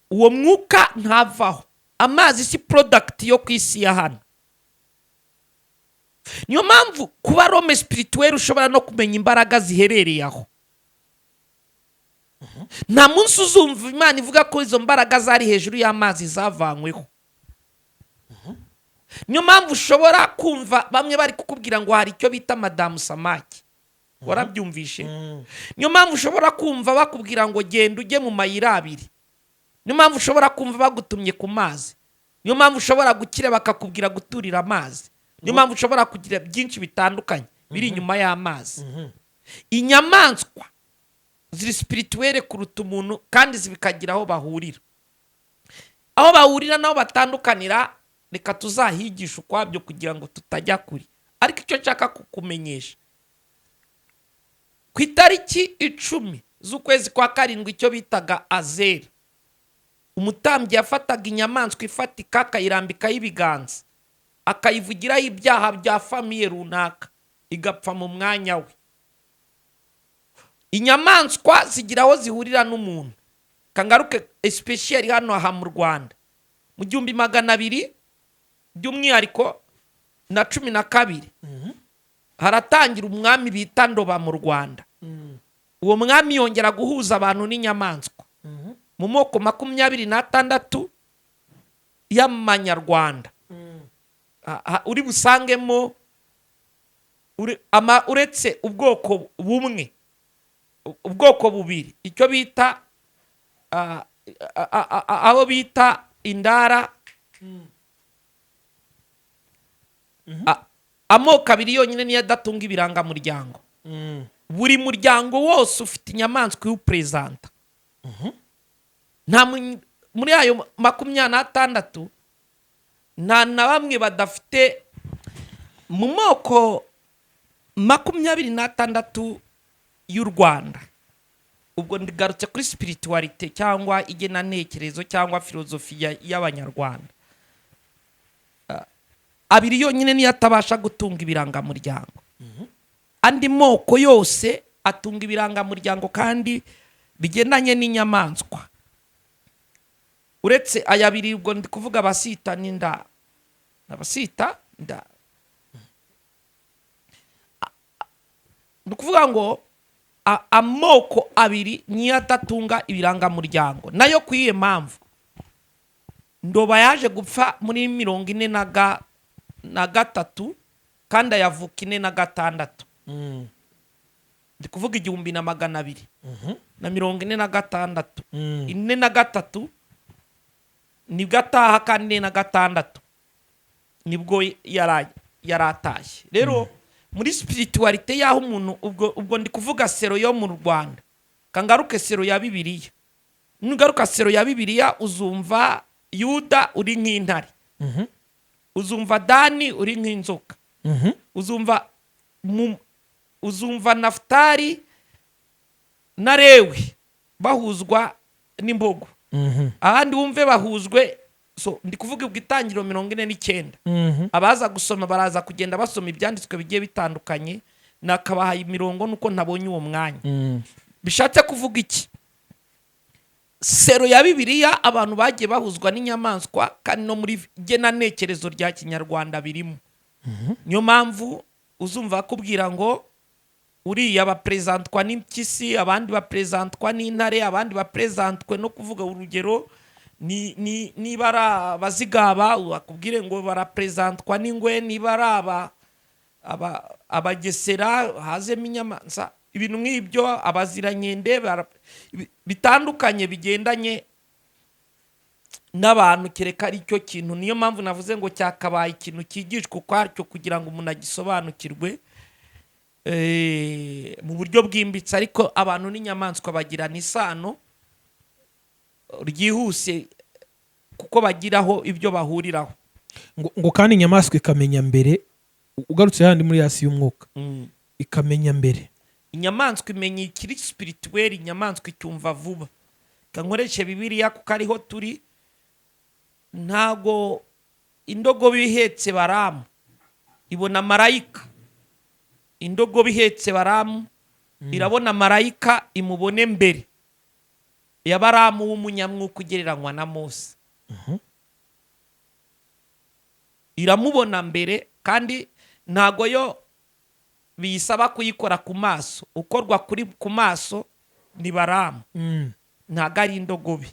Uwo mwuka ntavaho. Amazi si product yo ku isi ya hano. Niyo mpamvu kuba Rome spirituelle ushobora no kumenya imbaraga ziherereye aho. Nta munsi uzumva Imana ivuga ko izo mbaraga zari hejuru y'amazi zavanyweho. Niyo mpamvu ushobora kumva bamwe bari kukubwira ngo hari icyo bita madamu samaki. Warabyumvishe? Niyo mpamvu ushobora kumva bakubwira ngo genda ujye mu mayira abiri. Niyo mpamvu ushobora kumva bagutumye ku mazi. Niyo mpamvu ushobora gukira bakakubwira guturira amazi. Niyo mpamvu ushobora kugira byinshi bitandukanye biri inyuma y'amazi. Inyamaswa ziri spirituelle kuruta umuntu, kandi zibikagira aho bahurira. Aho bahurira naho batandukanira reka tuzahigisha ukwabyo kugira ngo tutajya kuri. Ariko icyo nshaka kukumenyesha, ku itariki 10 z'ukwezi kwa karindwi, icyo bitaga Azeri, umutambyi yafataga inyamaswa ifatika akayirambikaho ibiganza, akayivugiraho ibyaha bya famiye runaka, igapfa mu mwanya we. Inyamaswa zigira aho zihurira n'umuntu. Kangaruke especially hano aha mu Rwanda mu 1200 by'umwihariko na 12 haratangira umwami bita Ndoba mu Rwanda. Uwo mwami yongera guhuza abantu n'inyamaswa mu moko 26 y'amanyarwanda. Uri busangemo uretse ubwoko bumwe, ubwoko bubiri, icyo bita abo bita indara. Amoko abiri yonyine niyo adatunga ibirangamuryango. Buri muryango wose ufite inyamaswa y'upresenta. Nta muri ayo 26 nta na bamwe badafite mu moko 26 y'u Rwanda. Ubwo ndigarutse kuri spiritualite cyangwa igenantekerezo cyangwa filozofiya y'abanyarwanda. Abiri yonyine niyo atabasha gutunga ibirangamuryango. Andi moko yose atunga ibirangamuryango kandi bigendanye n'inyamaswa. Uretse aya abiri, ubwo ndi kuvuga abasita n'inda. Abasita nda. Ndikuvuga ngo amoko abiri niyo atatunga ibirangamuryango. Nayo kwiye mpamvu Ndoba yaje gupfa muri 43 kandi ayavuka 46. Ndi kuvuga 1200 na 46. 43 nibwo ataha, kandi 46 nibwo yaratashye. Rero muri spiritualite yaho umuntu ubwo ndi kuvuga sero yo mu Rwanda, kangaruke sero ya Bibiliya. nugaruka sero ya Bibiliya uzumva Yuda uri nk'intare, uzumva Dani uri nk'inzoka, uzumva Nafutali na Lewi bahuzwa n'imbogo, ahandi wumve bahuzwe. So ndi kuvuga ubwitangiro 49. Abaza gusoma baraza kugenda basoma ibyanditswe bigiye bitandukanye, nakabahaye imirongo nuko ntabonye uwo mwanya. Bishatse kuvuga iki? Sero ya Bibiliya abantu bagiye bahuzwa n'inyamaswa, kandi no muri gena ntekerezo rya Kinyarwanda birimo. Niyo mpamvu uzumva kubwira ngo uriya baprezantwa n'impyisi, abandi baprezantwa n'intare, abandi baprezantwe no kuvuga urugero niba ari abazigaba bakubwire ngo baraprezantwa n'ingwe, niba ari abagesera hazemo inyamanza, ibintu nk'ibyo, abaziranyende bitandukanye bigendanye n'abantu, kereka ari cyo kintu. Niyo mpamvu navuze ngo cyakabaye ikintu kigishwa ukwaryo kugira ngo umuntu agisobanukirwe mu buryo bwimbitse. Ariko abantu n'inyamaswa bagirana isano ryihuse kuko bagiraho ibyo bahuriraho.
ngo kandi inyamaswa ikamenya mbere, ugarutse handi muri hasi y'umwuka, ikamenya mbere.
Inyamaswa imenya ikiri spirituel, inyamaswa icyumva vuba. Kankoreshe Bibiliya kuko ariho turi. Ntago indogobe ihetse Baramu ibona marayika, indogobe ihetse Baramu irabona marayika imubone mbere ya Baramu w'umunyamwuka ugereranywa na Mose. Iramubona mbere, kandi ntago yo biyisaba kuyikora ku maso. Ukorwa kuri ku maso ni Baramu, ntago ari indogobe.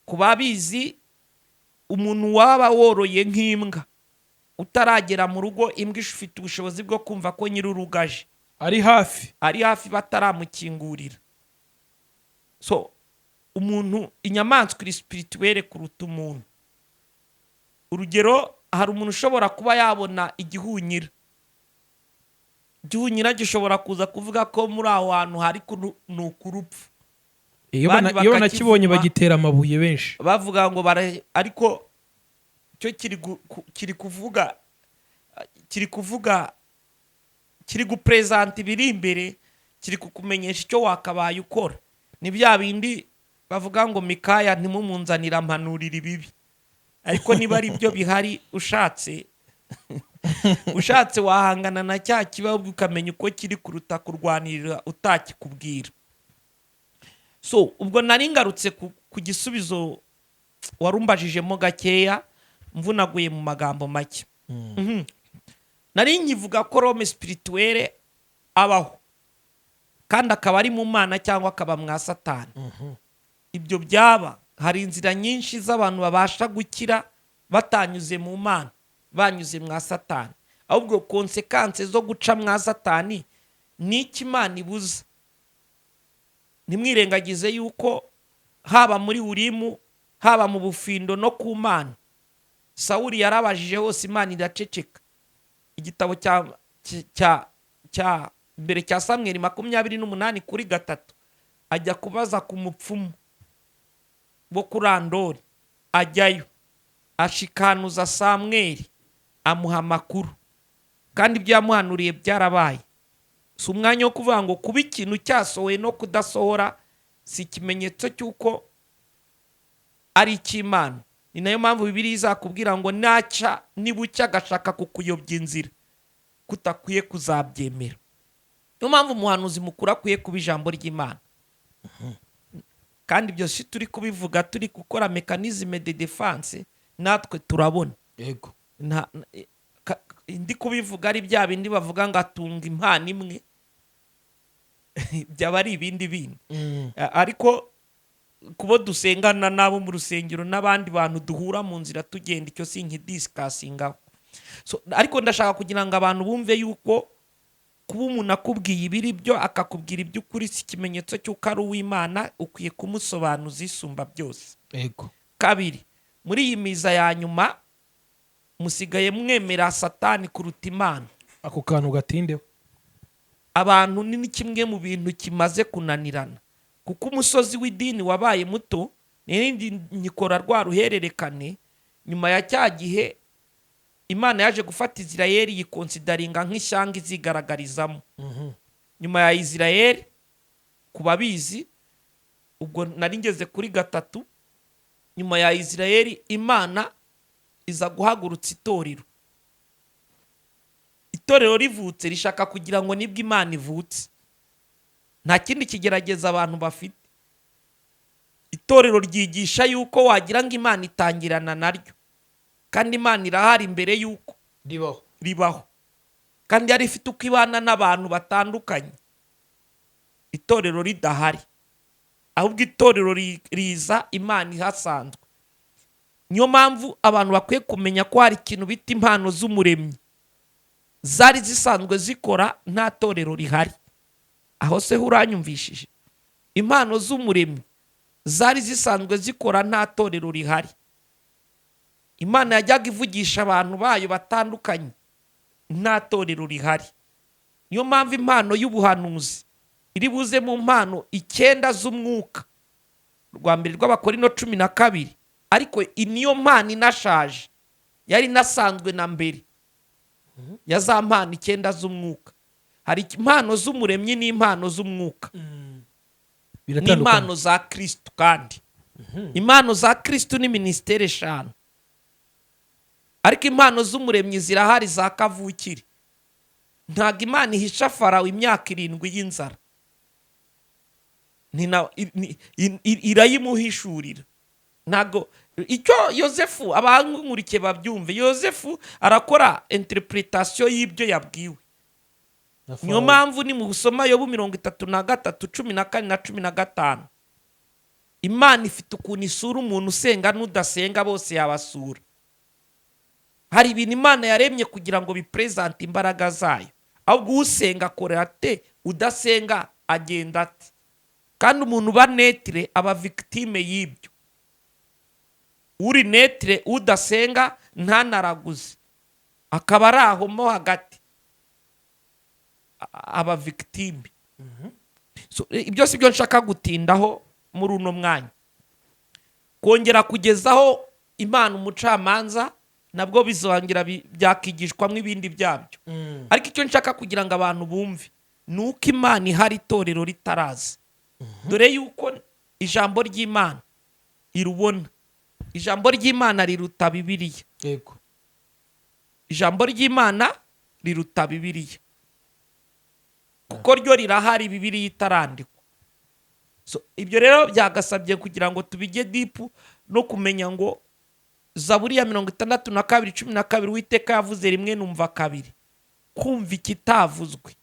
Kuba bizi umuntu waba woroye nk'imbwa utaragera mu rugo, imbwa ifite ubushobozi bwo kumva ko nyirurugaje
ari hafi bataramukingurira. So umuntu, inyamaswa iri spirituel kuruta umuntu. Urugero, hari umuntu ushobora kuba yabona igihunyira gishobora kuza kuvuga ko muri aho hantu hari nukurupfu. iyo nakibonye bagitera amabuye benshi,
bavuga ngo ariko cyo kiri gupresent ibiri imbere, kiri kukumenyesha icyo wakabaye ukora. Ni bya bindi bavuga ngo Mikaya ntimumunzanira mpanurira ibibi, ariko niba ari byo bihari, ushatse wahangana na cya kibaho ukamenya uko kiri kuruta kurwanirira utakikubwira. So ubwo nari ngarutse ku gisubizo warumbajijemo gakeya, mvunaguye mu magambo make. Nari nkivuga ko Rome spirituelle abaho, kandi akaba ari mu Mana cyangwa akaba mwa Satani. Ibyo byaba, hari inzira nyinshi z'abantu babasha gukira batanyuze mu Mana, banyuze mwa Satani. Ahubwo konsekanse zo guca mwa Satani ni iki Imana ibuza. Nimwirengagize yuko haba muri Urimu, haba mu bufindo no ku Mana, Sawuli yarabajije hose Imana iraceceka. Igitabo cya mbere cya Samweli 28:3 ajya kubaza ku mupfumu bo kurandori, ajyayo ashikanuza Samweli amuha amakuru, kandi ibyo yamuhanuriye byarabaye. Si umwanya wo kuvuga ngo kuba ikintu cyasohoye no kudasohora si ikimenyetso cy'uko ari icy'Imana. Ni nayo mpamvu Bibiliya izakubwira ngo naca nibucya agashaka kukuyobya inzira, kutakwiye kuzabyemera. Niyo mpamvu umuhanuzi mukuru akwiye kuba ijambo ry'Imana. Kandi byose turi kubivuga, turi gukora mekanizme de defense, natwe turabona.
Yego.
Ndi kubivuga ari bya bindi bavuga ngo atunga impano imwe, byaba ari ibindi bindi. Ariko kubo dusengana nabo mu rusengero n'abandi bantu duhura mu nzira tugenda, icyo sinkidiscussing. So ariko ndashaka kugira ngo abantu bumve yuko kuba umuntu akubwiye ibiri byo akakubwira iby'ukuri si ikimenyetso cy'uko ari uw'Imana, ukwiye kumusobanuza isumba byose.
Yego.
Kabiri, muri iyi miza ya nyuma musigaye mwemera Satani kuruta Imana.
Ako kantu gatindeho.
Abantu ni kimwe mu bintu kimaze kunanirana. kuko umusozi w'idini wabaye muto n'irindi nyikora rwa ruhererekane. Nyuma ya cya gihe Imana yaje gufata Isirayeli yikonsidaringa nk'ishyanga izigaragarizamo. Nyuma ya Isirayeli ku babizi, ubwo nari ngeze kuri gatatu, nyuma ya Isirayeli Imana iza guhagurutsa itorero. Itorero rivutse rishaka kugira ngo nibwo Imana ivutse, nta kindi kigerageza abantu bafite. Itorero ryigisha yuko wagira ngo Imana itangirana naryo, kandi Imana irahari imbere yuko ribaho, kandi yari ifite uko ibana n'abantu batandukanye. Itorero ridahari, ahubwo itorero riza Imana ihasanzwe. Niyo mpamvu abantu bakwiye kumenya ko hari ikintu bita impano z'umuremyi zari zisanzwe zikora nta torero rihari. Aho se uranyumvishije? Impano z'umuremyi zari zisanzwe zikora nta torero rihari. Imana yajyaga ivugisha abantu bayo batandukanye nta torero rihari. Niyo mpamvu impano y'ubuhanuzi iri buze mu mpano 9 z'umwuka, rwa mbere rw'Abakorino 12, ariko niyo mpano inashaje, yari inasanzwe na mbere ya za mpano 9 z'umwuka. Hari impano z'umuremyi n'impano z'umwuka, n'impano za Kristo. Kandi impano za Kristo ni ministere 5, ariko impano z'umuremyi zirahari za kavukire. Ntabwo Imana ihisha Farawo imyaka 7 y'inzara, irayimuhishurira. Ntabwo icyo Yosefu, abankurikiye babyumve, Yosefu arakora interpretation y'ibyo yabwiwe. Niyo mpamvu ni mu gusoma Yobu 33, 14 na 15, Imana ifite ukuntu isura umuntu usenga n'udasenga bose yabasura. Hari ibintu Imana yaremye kugira ngo bipresente imbaraga zayo, ahubwo usenga akora ate, udasenga agenda ate. Kandi umuntu uba netre aba victime y'ibyo. Uri netre udasenga ntanaraguze, akaba ari aho mo hagati, aba victime. So ibyo si byo nshaka gutindaho muri uno mwanya. Kongera kugezaho Imana umucamanza nabwo bizongera byakigishwamo ibindi byabyo. Ariko icyo nshaka kugira ngo abantu bumve nuko Imana ihari, itorero ritaraza. Dore yuko ijambo ry'Imana irubona. Ijambo ry'Imana riruta Bibiliya.
Yego.
Ijambo ry'Imana riruta Bibiliya, kuko ryo rirahari, Bibiliya itarandikwa. So ibyo rero byagasabye kugira ngo tubige deep no kumenya ngo Zaburi ya 62:12 Uwiteka yavuze rimwe numva kabiri. Kumva ikitavuzwe,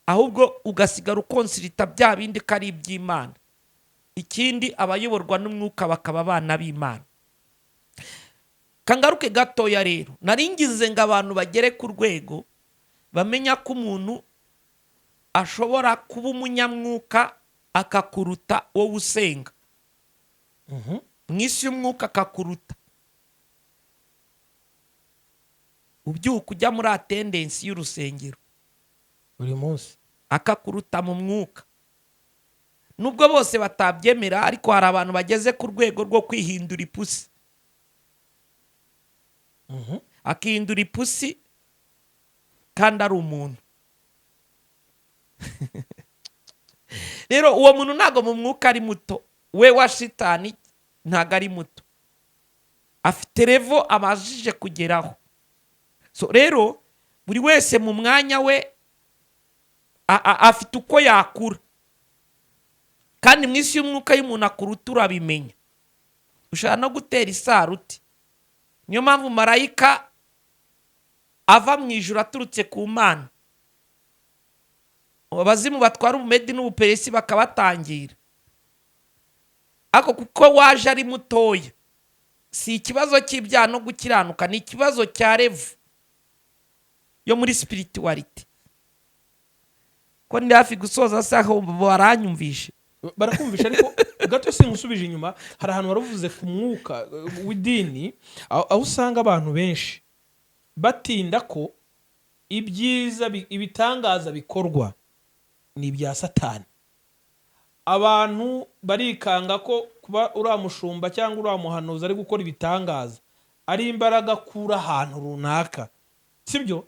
ahubwo ugasigara ukonsirita bya bindi kari iby'Imana. Ikindi abayoborwa n'umwuka bakaba abana b'Imana. Kangaruke gatoya rero, naringize ngo abantu bagere ku rwego bamenya ko umuntu ashobora kuba umunyamwuka akakuruta wowe usenga. Mwisi y'umwuka akakuruta. Ubyuka ujya muri attendance y'urusengero
buri munsi,
akakuruta mu mwuka. Nubwo bose batabyemera, ariko hari abantu bageze ku rwego rwo kwihindura ipusi. Akihindura ipusi kandi ari umuntu. Rero uwo muntu ntago mu mwuka ari muto, we wa shitani ntago ari muto, afite level amajije kugeraho. So rero buri wese mu mwanya we afite uko yakura, kandi mu isi y'umwuka y'umuntu akuruta urabimenya. Ushaka no gutera isaruti. Niyo mpamvu marayika ava mu ijuru aturutse ku Mana, abazimu batwara ubumedi n'ubuperesi bakabatangira. Ako kuko waje ari mutoya, si ikibazo cy'ibyaha no gukiranuka, ni ikibazo cya revu yo muri spirituality. Ko ndi hafi gusoza saho baranyumvishe.
Barakumvisha, ariko gato sinkusubije inyuma. Hari ahantu baravuze ku mwuka w'idini, aho usanga abantu benshi batinda ko ibyiza ibitangaza bikorwa ni ibya Satani, abantu barikanga ko kuba uriya mushumba cyangwa uriya muhanuzi ari gukora ibitangaza ari imbaraga akura ahantu runaka, sibyo?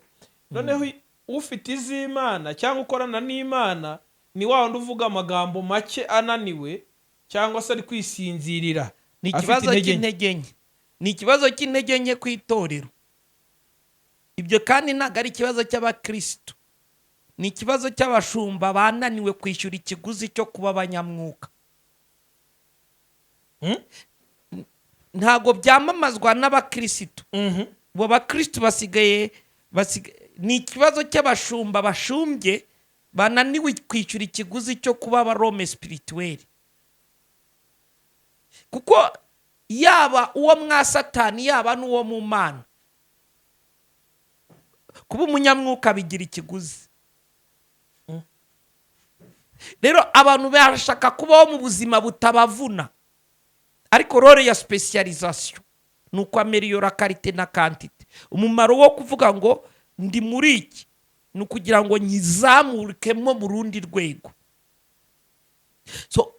Noneho ufite iz'Imana cyangwa ukorana n'Imana ni wa wundi uvuga amagambo make ananiwe cyangwa se ari kwisinzirira.
Ni ikibazo cy'intege nke, ni ikibazo cy'intege nke ku itorero. Ibyo kandi ntabwo ari ikibazo cy'abakristo, ni ikibazo cy'abashumba bananiwe kwishyura ikiguzi cyo kuba abanyamwuka. Ntabwo byamamazwa n'abakristo. Bo bakristo basigaye ni ikibazo cy'abashumba bashumbye bananiwe kwishyura ikiguzi cyo kuba abarome spirituel. Kuko yaba uwo mwa Satani yaba n'uwo mu Mana, kuba umunyamwuka bigira ikiguzi. Rero abantu barashaka kubaho mu buzima butabavuna, ariko role ya specialisation ni uko ameliyora karite na kantite. Umumaro wo kuvuga ngo ndi muri iki ni ukugira ngo nyizamurikemo mu rundi rwego. So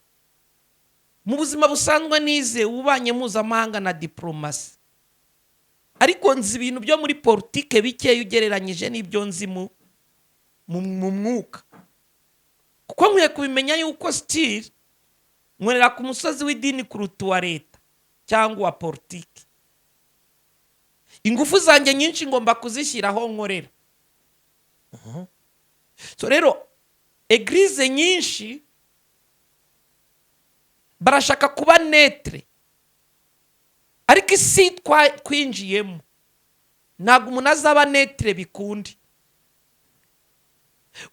mu buzima busanzwe nize ubanye mpuzamahanga na diplomasi, ariko nzi ibintu byo muri politike bikeya ugereranyije n'ibyo nzi mu mwuka. Kuko nkwiye kubimenya yuko still nkorera ku musozi w'idini kuruta uwa leta cyangwa uwa politiki. Ingufu zanjye nyinshi ngomba kuzishyiraho nkorera. So rero eglise nyinshi barashaka kuba netre, ariko isi twinjiyemo ntabwo umuntu azaba netre bikundi.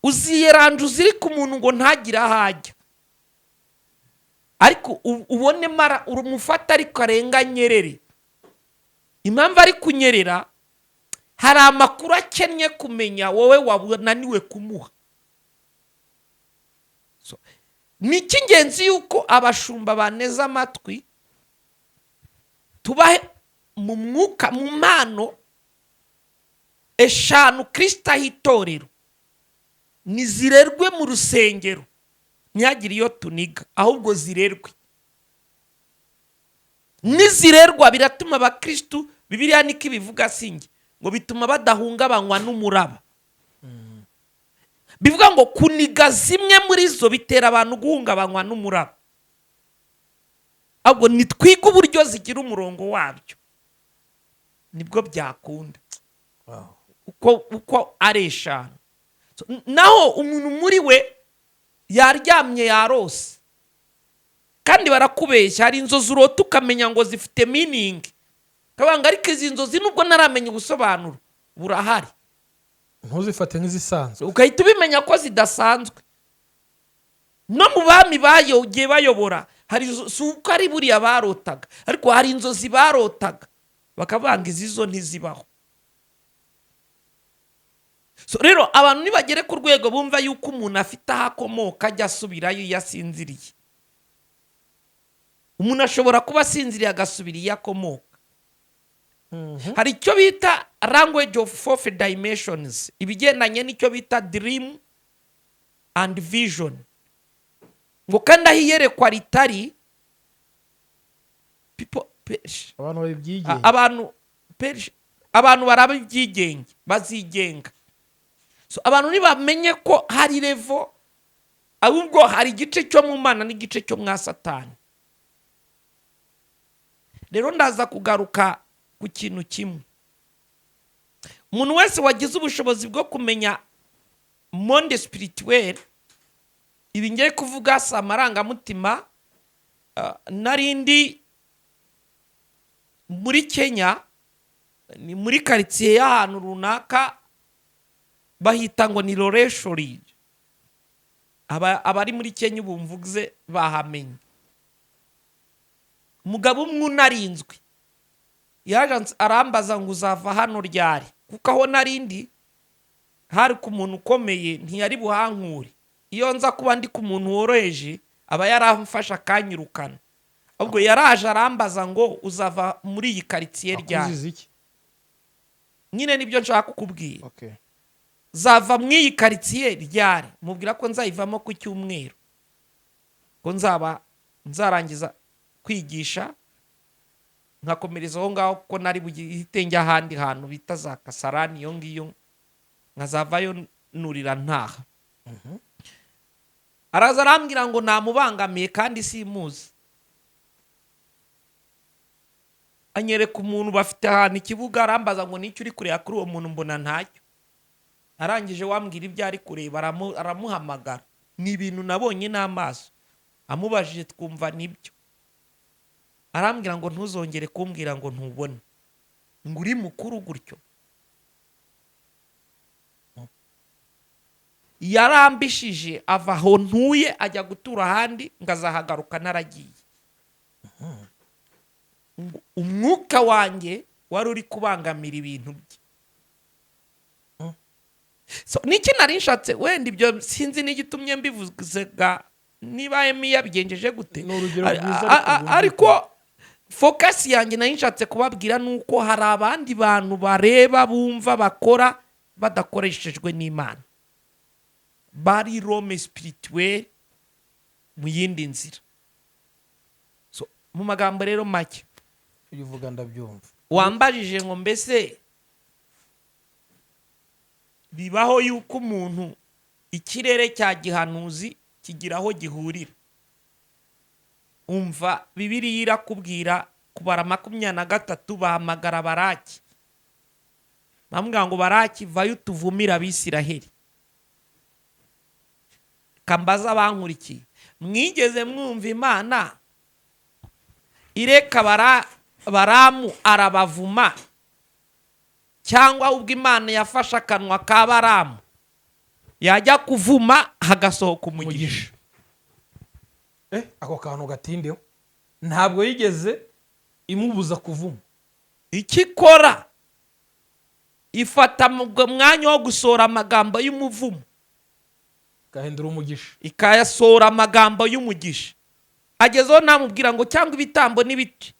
Uziyeranje uziri ku muntu ngo ntagire aho ajya, ariko ubone mara urumufata ariko arenga nyerere. Impamvu ari kunyerera, hari amakuru akennye kumenya wowe wananiwe kumuha. So ni icy'ingenzi yuko abashumba baneza amatwi tubahe mu mwuka, mu mpano eshanu Kristo ahitorero, nizirerwe mu rusengero, ntihagire iyo tuniga, ahubwo zirerwe. Nizirerwa biratuma abakristo, Bibiliya niko ibivuga singe, ngo bituma badahungabanywa n'umuraba. Bivuga ngo kuniga zimwe muri zo bitera abantu guhungabanywa n'umuraba. Ahubwo nitwiga uburyo zigira umurongo wabyo, nibwo byakunda. Uko ari eshanu. Naho umuntu muri we yaryamye yarose, kandi barakubeshya, hari inzozi urota ukamenya ngo zifite meaning, kabanga ariko izi nzozi nubwo naramenya ubusobanuro burahari,
ntuzifate nk'izisanzwe,
ukahita ubimenya ko zidasanzwe. No mu bami ugiye bayobora, hari suko ari buriya barotaga, ariko hari inzozi barotaga bakabanga izizo ntizibaho. So rero abantu nibagere ku rwego bumva yuko umuntu afite aho akomoka ajya asubirayo yasinziriye. Umuntu ashobora kuba asinziriye agasubira iyo akomoka. Hari icyo bita language of fourth dimensions, ibigendanye n'icyo bita dream and vision. Ngo kandi aho iyerekwa ritari, abantu barabibyigenge bazigenga. So abantu nibamenye ko hari level, ahubwo hari igice cyo mu Mana n'igice cyo mwa Satani. Rero ndaza kugaruka ku kintu kimwe. Umuntu wese wagize ubushobozi bwo kumenya monde spirituel, ibi ngiye kuvuga si amarangamutima. Narindi muri Kenya, ni muri quartier y'ahantu runaka bahita ngo ni Loreshori. Abari muri Kenya bumvuze bahamenye. Umugabo umwe unarinzwe yaje arambaza ngo uzava hano ryari, kuko aho narindi hari ku muntu ukomeye ntiyari buhankure. Iyo nza kuba ndi ku muntu woroheje aba yaramfasha akanyirukana. Ubwo yaraje arambaza ngo uzava muri iyi quartier ryari. Nyine nibyo nshaka kukubwira. Zava mu iyi quartier ryari, mubwira ko nzayivamo ku cyumweru. ko nzarangiza kwigisha nkakomereza aho ngaho, ko nari buhite njya ahandi hantu bita za Kasarani, iyo ngiyo nkazavayo nurira ntaha. Araza arambwira ngo namubangamiye kandi simuzi, anyereka umuntu bafite ahantu ikibuga, arambaza ngo nicyo uri kureba kuri uwo muntu, mbona ntacyo. Arangije wambwira ibyo ari kureba, aramuhamagara. Ni ibintu nabonye n'amaso, amubajije twumva nibyo. Arambwira ngo ntuzongere kumbwira ngo ntubone, ngo uri mukuru gutyo. Yarambishije ava aho ntuye ajya gutura ahandi, ngazahagaruka naragiye. Umwuka wanjye wari uri kubangamira ibintu bye. So niki nari nshatse, wenda ibyo sinzi n'igitumye mbivuzega, niba Emi yabigenjeje gute, ariko focus yanjye nari nshatse kubabwira nuko hari abandi bantu bareba, bumva, bakora badakoreshejwe n'Imana, bari Rome spirituel mu yindi nzira. So mu magambo rero make
uvuga ndabyumva,
wambajije ngo mbese bibaho yuko umuntu ikirere cya gihanuzi kigira aho gihurira. Umva Bibiliya irakubwira kubara 23 bahamagara Baraki, bamubwira ngo Baraki vayo tuvumira Abisiraheli. Kambaza bankurikiye, mwigeze mwumva Imana ireka Baramu arabavuma, cyangwa ubwo Imana yafashe akanwa ka Baramu yajya kuvuma hagasohoka umugisha?
Ako kantu gatindeho, ntabwo yigeze imubuza kuvuma.
Ikikora ifata mu mwanya wo gusohora amagambo y'umuvumo,
gahindura umugisha,
ikayasohora amagambo y'umugisha. Agezeho namubwira ngo cyangwa ibitambo n'ibiti,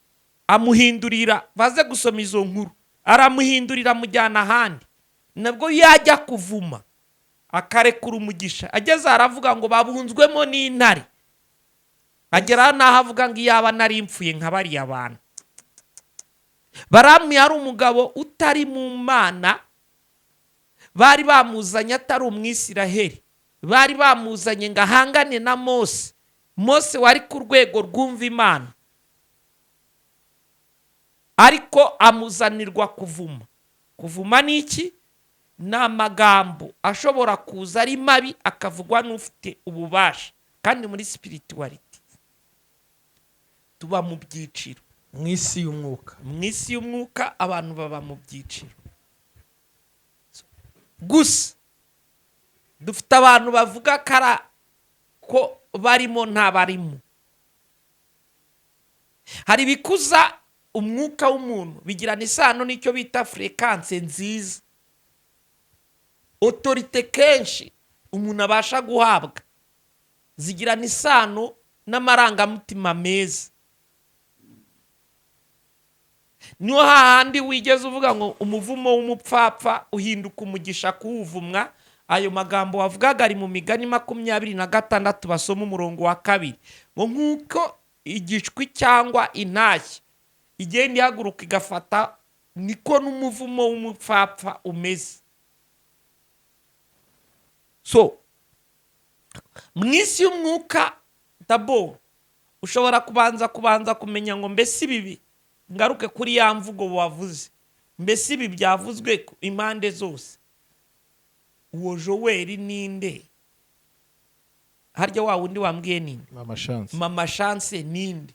amuhindurira, baze gusoma izo nkuru, aramuhindurira amujyana ahandi. Nabwo yajya kuvuma akarekura umugisha, ageze aravuga ngo babunzwemo n'intare. Agera naho avuga ngo iyaba nari mpfuye nka bariya bantu. Baramu yari umugabo utari mu Mana, bari bamuzanye atari Umwisiraheli, bari bamuzanye ngo ahangane na Mose. Mose wari ku rwego rwumva Imana, ariko amuzanirwa kuvuma. Kuvuma ni iki? Ni amagambo ashobora kuza ari mabi akavugwa n'ufite ububasha. Kandi muri spirituality tuba mu byiciro,
mu isi y'umwuka.
Mu isi y'umwuka abantu baba mu byiciro. Gusa dufite abantu bavuga ko barimo nta barimo. Hari bikuza umwuka w'umuntu, bigirana isano n'icyo bita fréquence nziza, autorité kenshi umuntu abasha guhabwa, zigirana isano n'amarangamutima meza. Niho hahandi wigeze uvuga ngo umuvumo w'umupfapfa uhinduka umugisha kuwuvumwa. Ayo magambo wavugaga ari mu Migani 26 basoma umurongo wa 2, ngo nk'uko igicwi cyangwa intashyi igenda ihaguruka igafata, niko n'umuvumo w'umupfapfa umeze. So mu isi y'umwuka dabo ushobora kubanza kumenya ngo mbese ibi, ngaruke kuri ya mvugo wavuze, mbese ibi byavuzwe impande zose. Uwo Joel ninde? Harya wa wundi wambwiye ninde? Mama Chance ninde?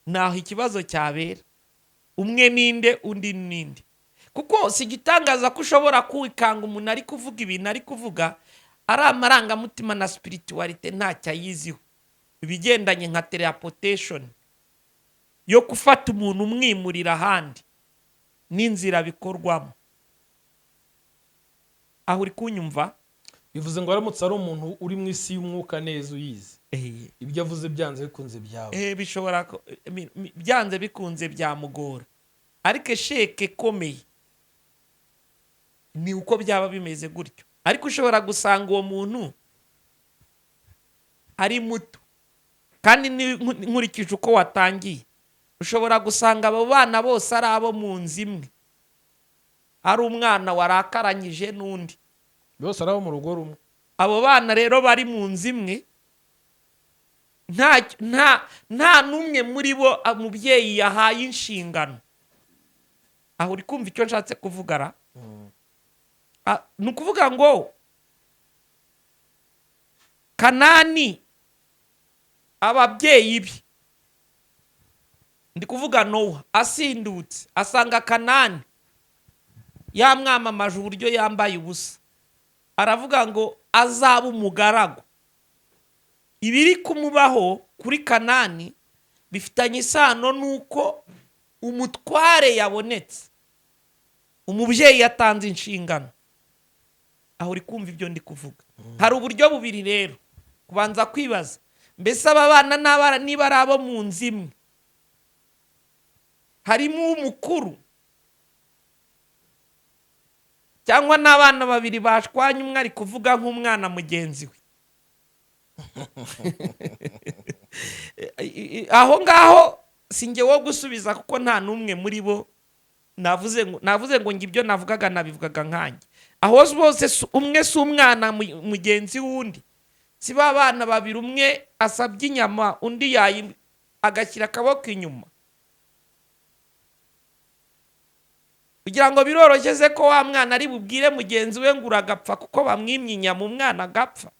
Naho ikibazo cyabera, umwe ninde undi ninde? Kuko sigitangaza ko ushobora kwikanga umuntu ari kuvuga ibintu ari kuvuga ari amarangamutima na spirituality ntacyo ayiziho, ibigendanye nka teleportation yo gufata umuntu umwimurira ahandi n'inzira bikorwamo. Aho uri kunyumva?
Bivuze ngo aramutse ari umuntu uri mu isi y'umwuka neza uyizi, ibyo avuze byanze bikunze byawe,
bishobora byanze bikunze byamugora. Ariko sheke komeye ni uko byaba bimeze gutyo. ariko ushobora gusanga uwo muntu ari muto, kandi nkurikije uko watangiye ushobora gusanga abo bana bose ari abo mu nzu imwe, ari umwana warakaranyije n'undi,
bose ari abo mu rugo rumwe.
abo bana rero bari mu nzu imwe, nta n'umwe muri bo umubyeyi yahaye inshingano. aho uri kumva icyo nshatse kuvugara? Ni ukuvuga ngo Kanani ababyeyi be, ndi kuvuga Nowa, asindutse asanga Kanani yamwamamaje uburyo yambaye ubusa, aravuga ngo azaba umugaragu. Ibiri kumubaho kuri Kanani bifitanye isano n'uko umutware yabonetse, umubyeyi yatanze inshingano. aho uri kumva ibyo ndi kuvuga? Hari uburyo bubiri rero, kubanza kwibaza mbese aba bana niba ari abo mu nzu imwe, harimo umukuru cyangwa n'abana babiri bashwanye, umwe ari kuvuga nk'umwana mugenzi we. aho ngaho si njye wo gusubiza, kuko nta n'umwe muri bo navuze ngo ibyo navugaga nabivugaga nkanjye. aho bose umwe si umwana mugenzi w'undi, si ba bana babiri umwe asabye inyama undi agashyira akaboko inyuma, kugira ngo biroroshye ko wa mwana ari bubwire mugenzi we ngo uragapfa kuko bamwimye inyama, umwana agapfa.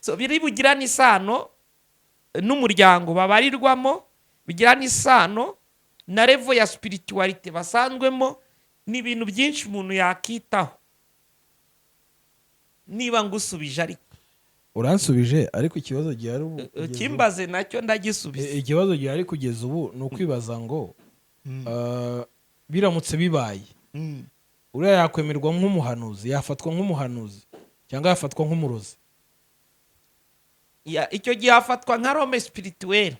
So biri bugirana isano n'umuryango babarirwamo, bigirana isano na level ya spirituality basanzwemo, n'ibintu byinshi umuntu yakitaho. Niba ngusubije ariko
uransubije, ariko ikibazo gihari ubu
kimbaze nacyo ndagisubiza.
ikibazo gihari kugeza ubu ni ukwibaza ngo biramutse bibaye, uriya yakwemerwa nk'umuhanuzi, yafatwa nk'umuhanuzi cyangwa yafatwa nk'umurozi?
Icyo gihe hafatwa nka Rome spirituelle,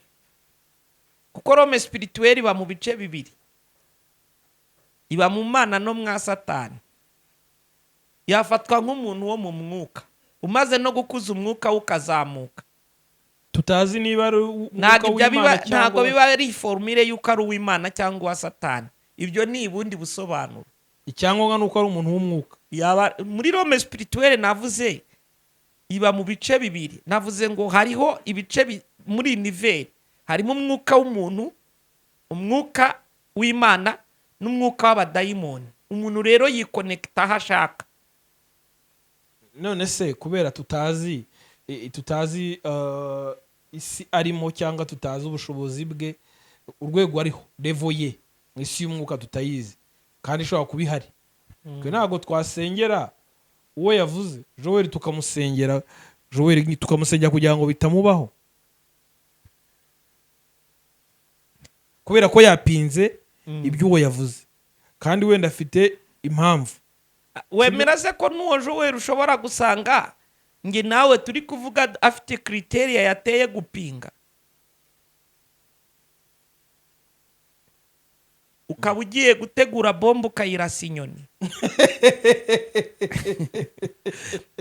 kuko Rome spirituelle iba mu bice bibiri, iba mu Mana no mwa Satani. Yafatwa nk'umuntu wo mu mwuka umaze no gukuza umwuka ukazamuka,
tutazi niba ari umwuka w'Imana cyangwa
ntabwo biba ari formule y'uko ari uw'Imana cyangwa uwa Satani. Ibyo ni ubundi busobanuro.
icyangombwa nuko ari umuntu w'umwuka.
Muri Rome spirituelle navuze iba mu bice bibiri. Navuze ngo hariho ibice muri niveli, harimo umwuka w'umuntu, umwuka w'Imana n'umwuka w'abadayimoni. Umuntu rero yikonekita aho ashaka.
None se kubera tutazi isi arimo, cyangwa tutazi ubushobozi bwe, urwego ariho, level ye mu isi y'umwuka tutayizi, kandi ishobora kuba ihari, twe ntabwo twasengera uwo yavuze Joel tukamusengera kugira ngo bitamubaho, kubera ko yapinze iby'uwo yavuze, kandi wenda afite impamvu.
Wemera se ko n'uwo Joel ushobora gusanga nge nawe turi kuvuga afite criteria yateye gupinga, ukaba ugiye gutegura bombe ukayirasa inyoni?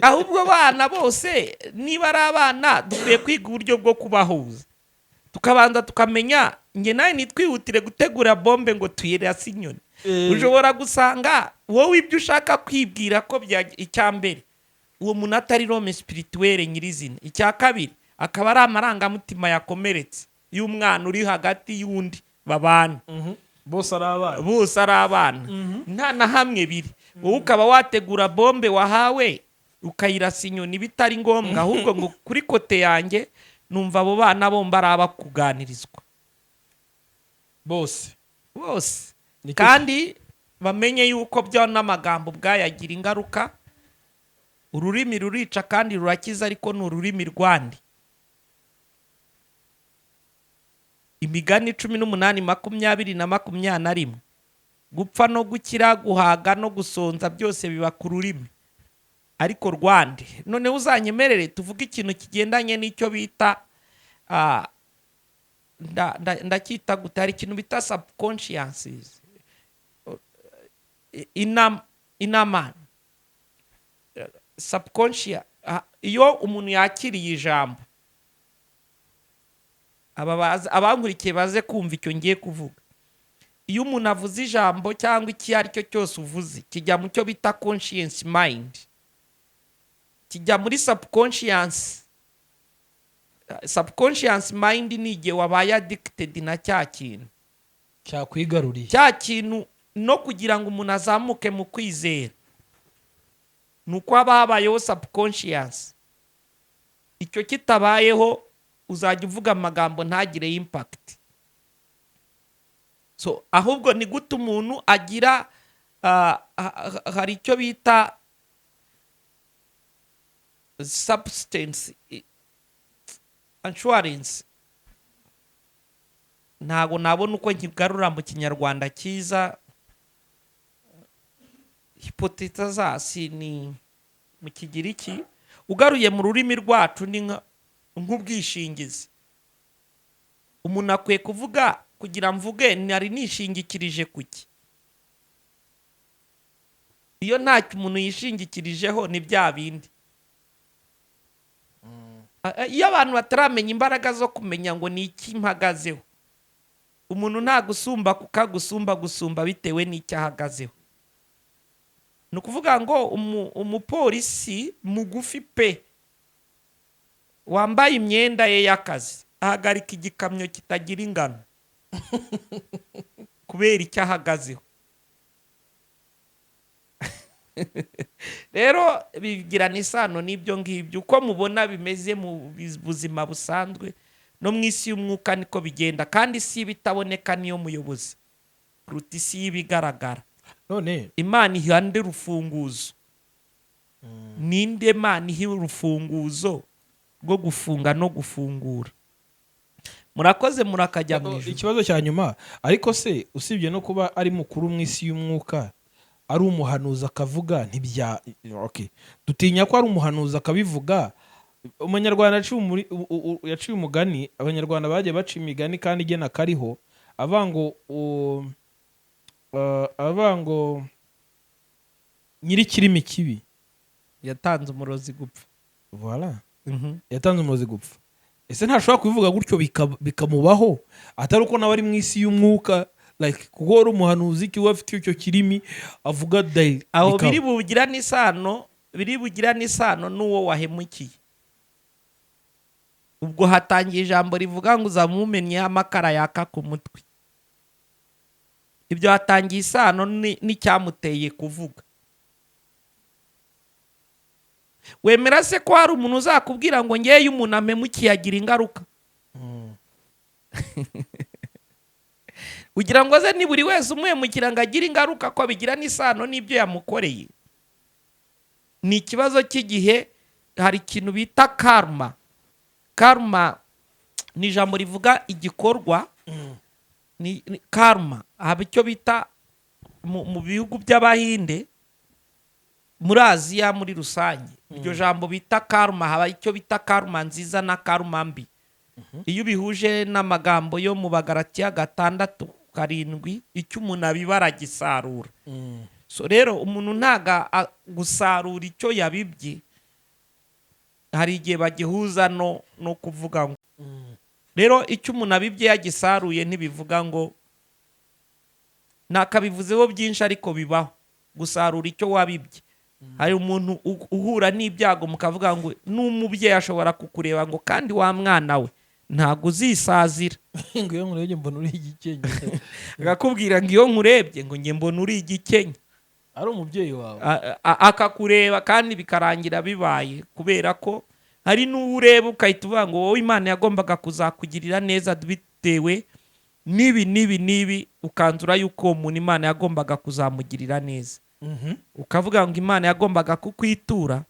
Ahubwo bana bose niba ari abana dukwiye kwiga uburyo bwo kubahuza, tukabanza tukamenya, nge nawe nitwihutire gutegura bombe ngo tuyirase inyoni. Ushobora gusanga wowe ibyo ushaka kwibwira ko icya mbere uwo muntu atari Rome spirituelle nyirizina, icya kabiri akaba ari amarangamutima yakomeretse y'umwana uri hagati y'undi babana,
bose ari abana, nta na hamwe biri. Wowe ukaba wategura bombe wahawe ukayirasa inyoni bitari ngombwa, ahubwo ngo kuri kote yanjye numva abo bana bombi ari abakuganirizwa bose, kandi bamenye yuko byo n'amagambo bwayagira ingaruka. Ururimi rurica kandi rurakiza, ariko ni ururimi rwandi. Imigani 18:20 na 21, gupfa no gukira, guhaga no gusonza byose biba ku rurimi, ariko rwandi. None uzanyemerere tuvuge ikintu kigendanye n'icyo bita ndacyita gute, hari ikintu bita subconscious,
inama subconscious. Iyo umuntu yakiriye ijambo, abankurikiye baze kumva icyo ngiye kuvuga. Iyo umuntu avuze ijambo cyangwa icyo ari cyo cyose uvuze, kijya mu cyo bita conscious mind, kijya muri subconscious. Subconscious mind ni igihe wabaye addicted na cya kintu
cyakwigaruriye,
cya kintu. No kugira ngo umuntu azamuke mu kwizera, nuko haba habayeho subconscious. Icyo kitabayeho uzajya uvuga amagambo ntagire impact. So ahubwo ni gute umuntu agira hari icyo bita substance insurance. Ntago nabona uko nkigarura mu kinyarwanda cyiza. Hypothesis ni mu kigiriki, ugaruye mu rurimi rwacu ni nk'ubwishingizi. Umuntu akwiye kuvuga kugira mvuge nari nishingikirije kuki. Iyo ntacyo umuntu yishingikirijeho ni bya bindi. Iyo abantu bataramenya imbaraga zo kumenya ngo ni iki mpagazeho, umuntu ntagusumba kukagusumba gusumba bitewe n'icyo ahagazeho. Ni ukuvuga ngo umupolisi mugufi pe wambaye imyenda ye y'akazi ahagarika igikamyo kitagira ingano kubera icyo ahagazeho. Rero bigirana isano n'ibyo ngibyo. Uko mubona bimeze mu buzima busanzwe no mu isi y'umwuka niko bigenda, kandi isi bitaboneka niyo muyobozi kuruta isi y'ibigaragara.
none
Imana ihande urufunguzo. Ninde Imana ihi urufunguzo rwo gufunga no gufungura? Murakoze murakajya mu ijuru.
ikibazo cya nyuma, ariko se usibye no kuba ari mukuru mu isi y'umwuka, ari umuhanuzi akavuga ntibya okay, dutinya ko ari umuhanuzi akabivuga. Umunyarwanda yaciye umugani, abanyarwanda bagiye baca imigani kandi igena kariho avango nyirikimi kibi
Yatanze umurozi gupfa.
voilà. Yatanze umurozi gupfa. Ese ntashobora kubivuga gutyo bikamubaho, atari uko nawe ari mu isi y'umwuka, like kuko ari umuhanuzi kiwe afite icyo kirimi avuga daily.
Aho biri bugira n'isano n'uwo wahemukiye. Ubwo hatangiye ijambo rivuga ngo uzamumenye amakara yaka ku mutwe. Ibyo hatangiye isano n'icyamuteye kuvuga. Wemera se ko hari umuntu uzakubwira ngo ngeye umuntu amemukiye agira ingaruka? Ugira ngo ze ni buri wese umwemukira ngo agire ingaruka ko bigira n'isano n'ibyo yamukoreye? Ni ikibazo cy'igihe. Hari ikintu bita karma. Karma ni ijambo rivuga igikorwa. Ni karma. Haba icyo bita mu bihugu by'Abahinde, muri Aziya muri rusange, iryo jambo bita karma, haba icyo bita karma nziza na karma mbi. Iyo bihuje n'amagambo yo mu Bagalatiya 6:7, icyo umuntu abibara gisarura. So rero umuntu ntaga gusarura icyo yabibye, hari igihe bagihuza no kuvuga ngo rero icyo umuntu abibye yagisaruye ntibivuga ngo nakabivuzeho byinshi, ariko bibaho gusarura icyo wabibye. Hari umuntu uhura n'ibyago mukavuga ngo n'umubyeyi ashobora kukureba ngo kandi wa mwana we ntago uzisazira
ngo iyo nkurebye mbona uri igikenye,
akakubwira ngo iyo nkurebye ngo nge mbona uri igikenye.
ari umubyeyi wawe
akakureba kandi bikarangira bibaye, kubera ko hari n'uwo ureba ukahita uvuga ngo wowe Imana yagombaga kuzakugirira neza bitewe n'ibi, ukanzura yuko uwo muntu Imana yagombaga kuzamugirira neza. Ukavuga ngo Imana yagombaga kukwitura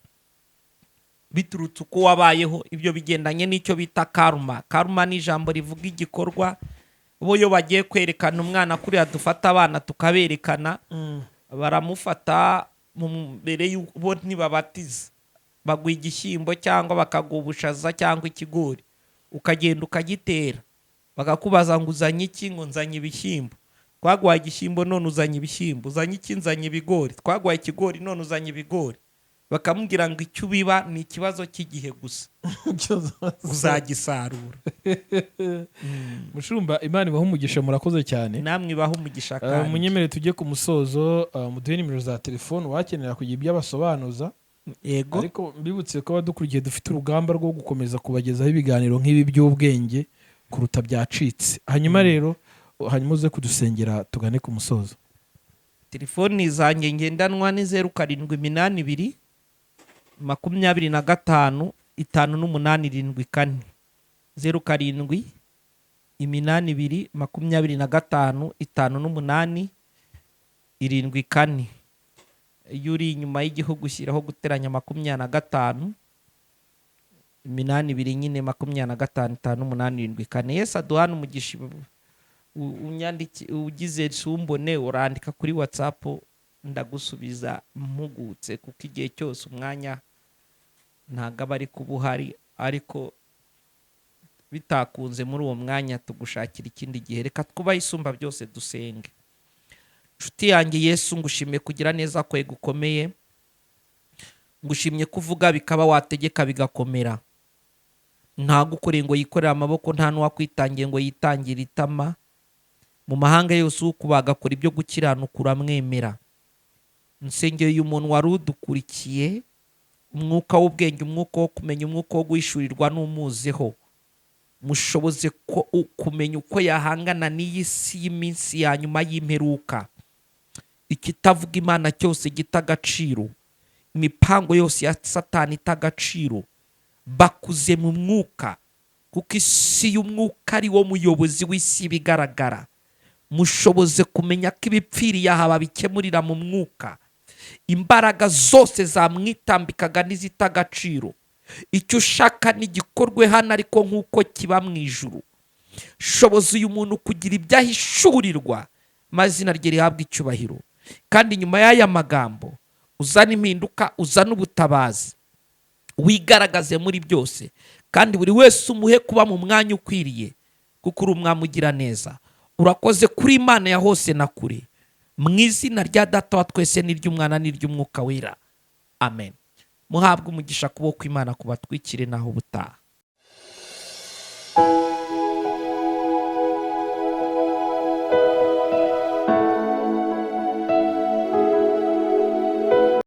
biturutse uko wabayeho. Ibyo bigendanye n'icyo bita karma. Karma ni ijambo rivuga igikorwa. Bo yo bagiye kwerekana umwana, kuriya dufata abana tukaberekana, baramufata mbere y'uko ntibabatiza, baguha igishyimbo cyangwa bakaguha ubushaza cyangwa ikigori, ukagenda ukagitera, bakakubaza ngo uzanye iki? Ngo nzanye ibishyimbo. twaguhaye igishyimbo none uzanye ibishyimbo, uzanye iki nzanye ibigori, twaguhaye ikigori none uzanye ibigori. Bakamubwira ngo icyo ubiba ni ikibazo cy'igihe gusa, uzagisarura.
Mushumba, Imana ibahe umugisha, murakoze cyane.
Namwe ibahe umugisha kandi.
Munyemere tujye ku musozo, muduhe nimero za telefone wakenera kugira ibyo abasobanuza.
Yego.
Ariko mbibutse ko abadukurikiye dufite urugamba rwo gukomeza kubagezaho ibiganiro nk'ibi by'ubwenge kuruta byacitse. Hanyuma rero, hanyuma uze kudusengera tugane ku musozo.
Telefoni zanjye ngendanwa ni 0782 25 5874. 0782 25 5874. Iyo uri inyuma y'igihugu ushyiraho guteranya 25 82 nyine 25 5874. Yesu aduhana umugisha. Ugize sumbone urandika kuri WhatsApp ndagusubiza mpugutse, kuko igihe cyose umwanya ntago aba ari kuba uhari, ariko bitakunze muri uwo mwanya tugushakira ikindi gihe. Reka twubahe isumba byose dusenge. Nshuti yanjye Yesu, ngushimiye kugira neza kwe gukomeye, ngushimye kuvuga bikaba, wategeka bigakomera. Nta gukoreye ngo yikorere amaboko, nta n'uwakwitangiye ngo yitangire itama. Mu mahanga yose ukuba agakora ibyo gukiranuka uramwemera. Nsengeye uyu muntu wari udukurikiye, umwuka w'ubwenge, umwuka wo kumenya, umwuka wo guhishurirwa n'umuzeho. Mushoboze kumenya uko yahangana n'iyi si y'iminsi ya nyuma y'imperuka. Ikitavuga Imana cyose gita agaciro, imipango yose ya Satani ita agaciro. Bakuze mu mwuka, kuko isi y'umwuka ari wo muyobozi w'isi bigaragara. Mushoboze kumenya ko ibipfiriye aha babikemurira mu mwuka. Imbaraga zose zamwitambikaga n'izita agaciro. Icyo ushaka n'igikorwe hano ariko nk'uko kiba mu ijuru. Shoboza uyu muntu kugira ibyo ahishurirwa, mazina rye rihabwa icyubahiro. Kandi nyuma y'aya magambo uzana impinduka, uzana ubutabazi, wigaragaze muri byose, kandi buri wese umuhe kuba mu mwanya ukwiriye, kuko uri umwami ugira neza. Urakoze kuri Imana ya hose na kure, mu izina rya Data wa twese n'iry'Umwana n'iry'Umwuka wera, amen. Muhabwe umugisha kuboko Imana kubatwikire naho ubutaha.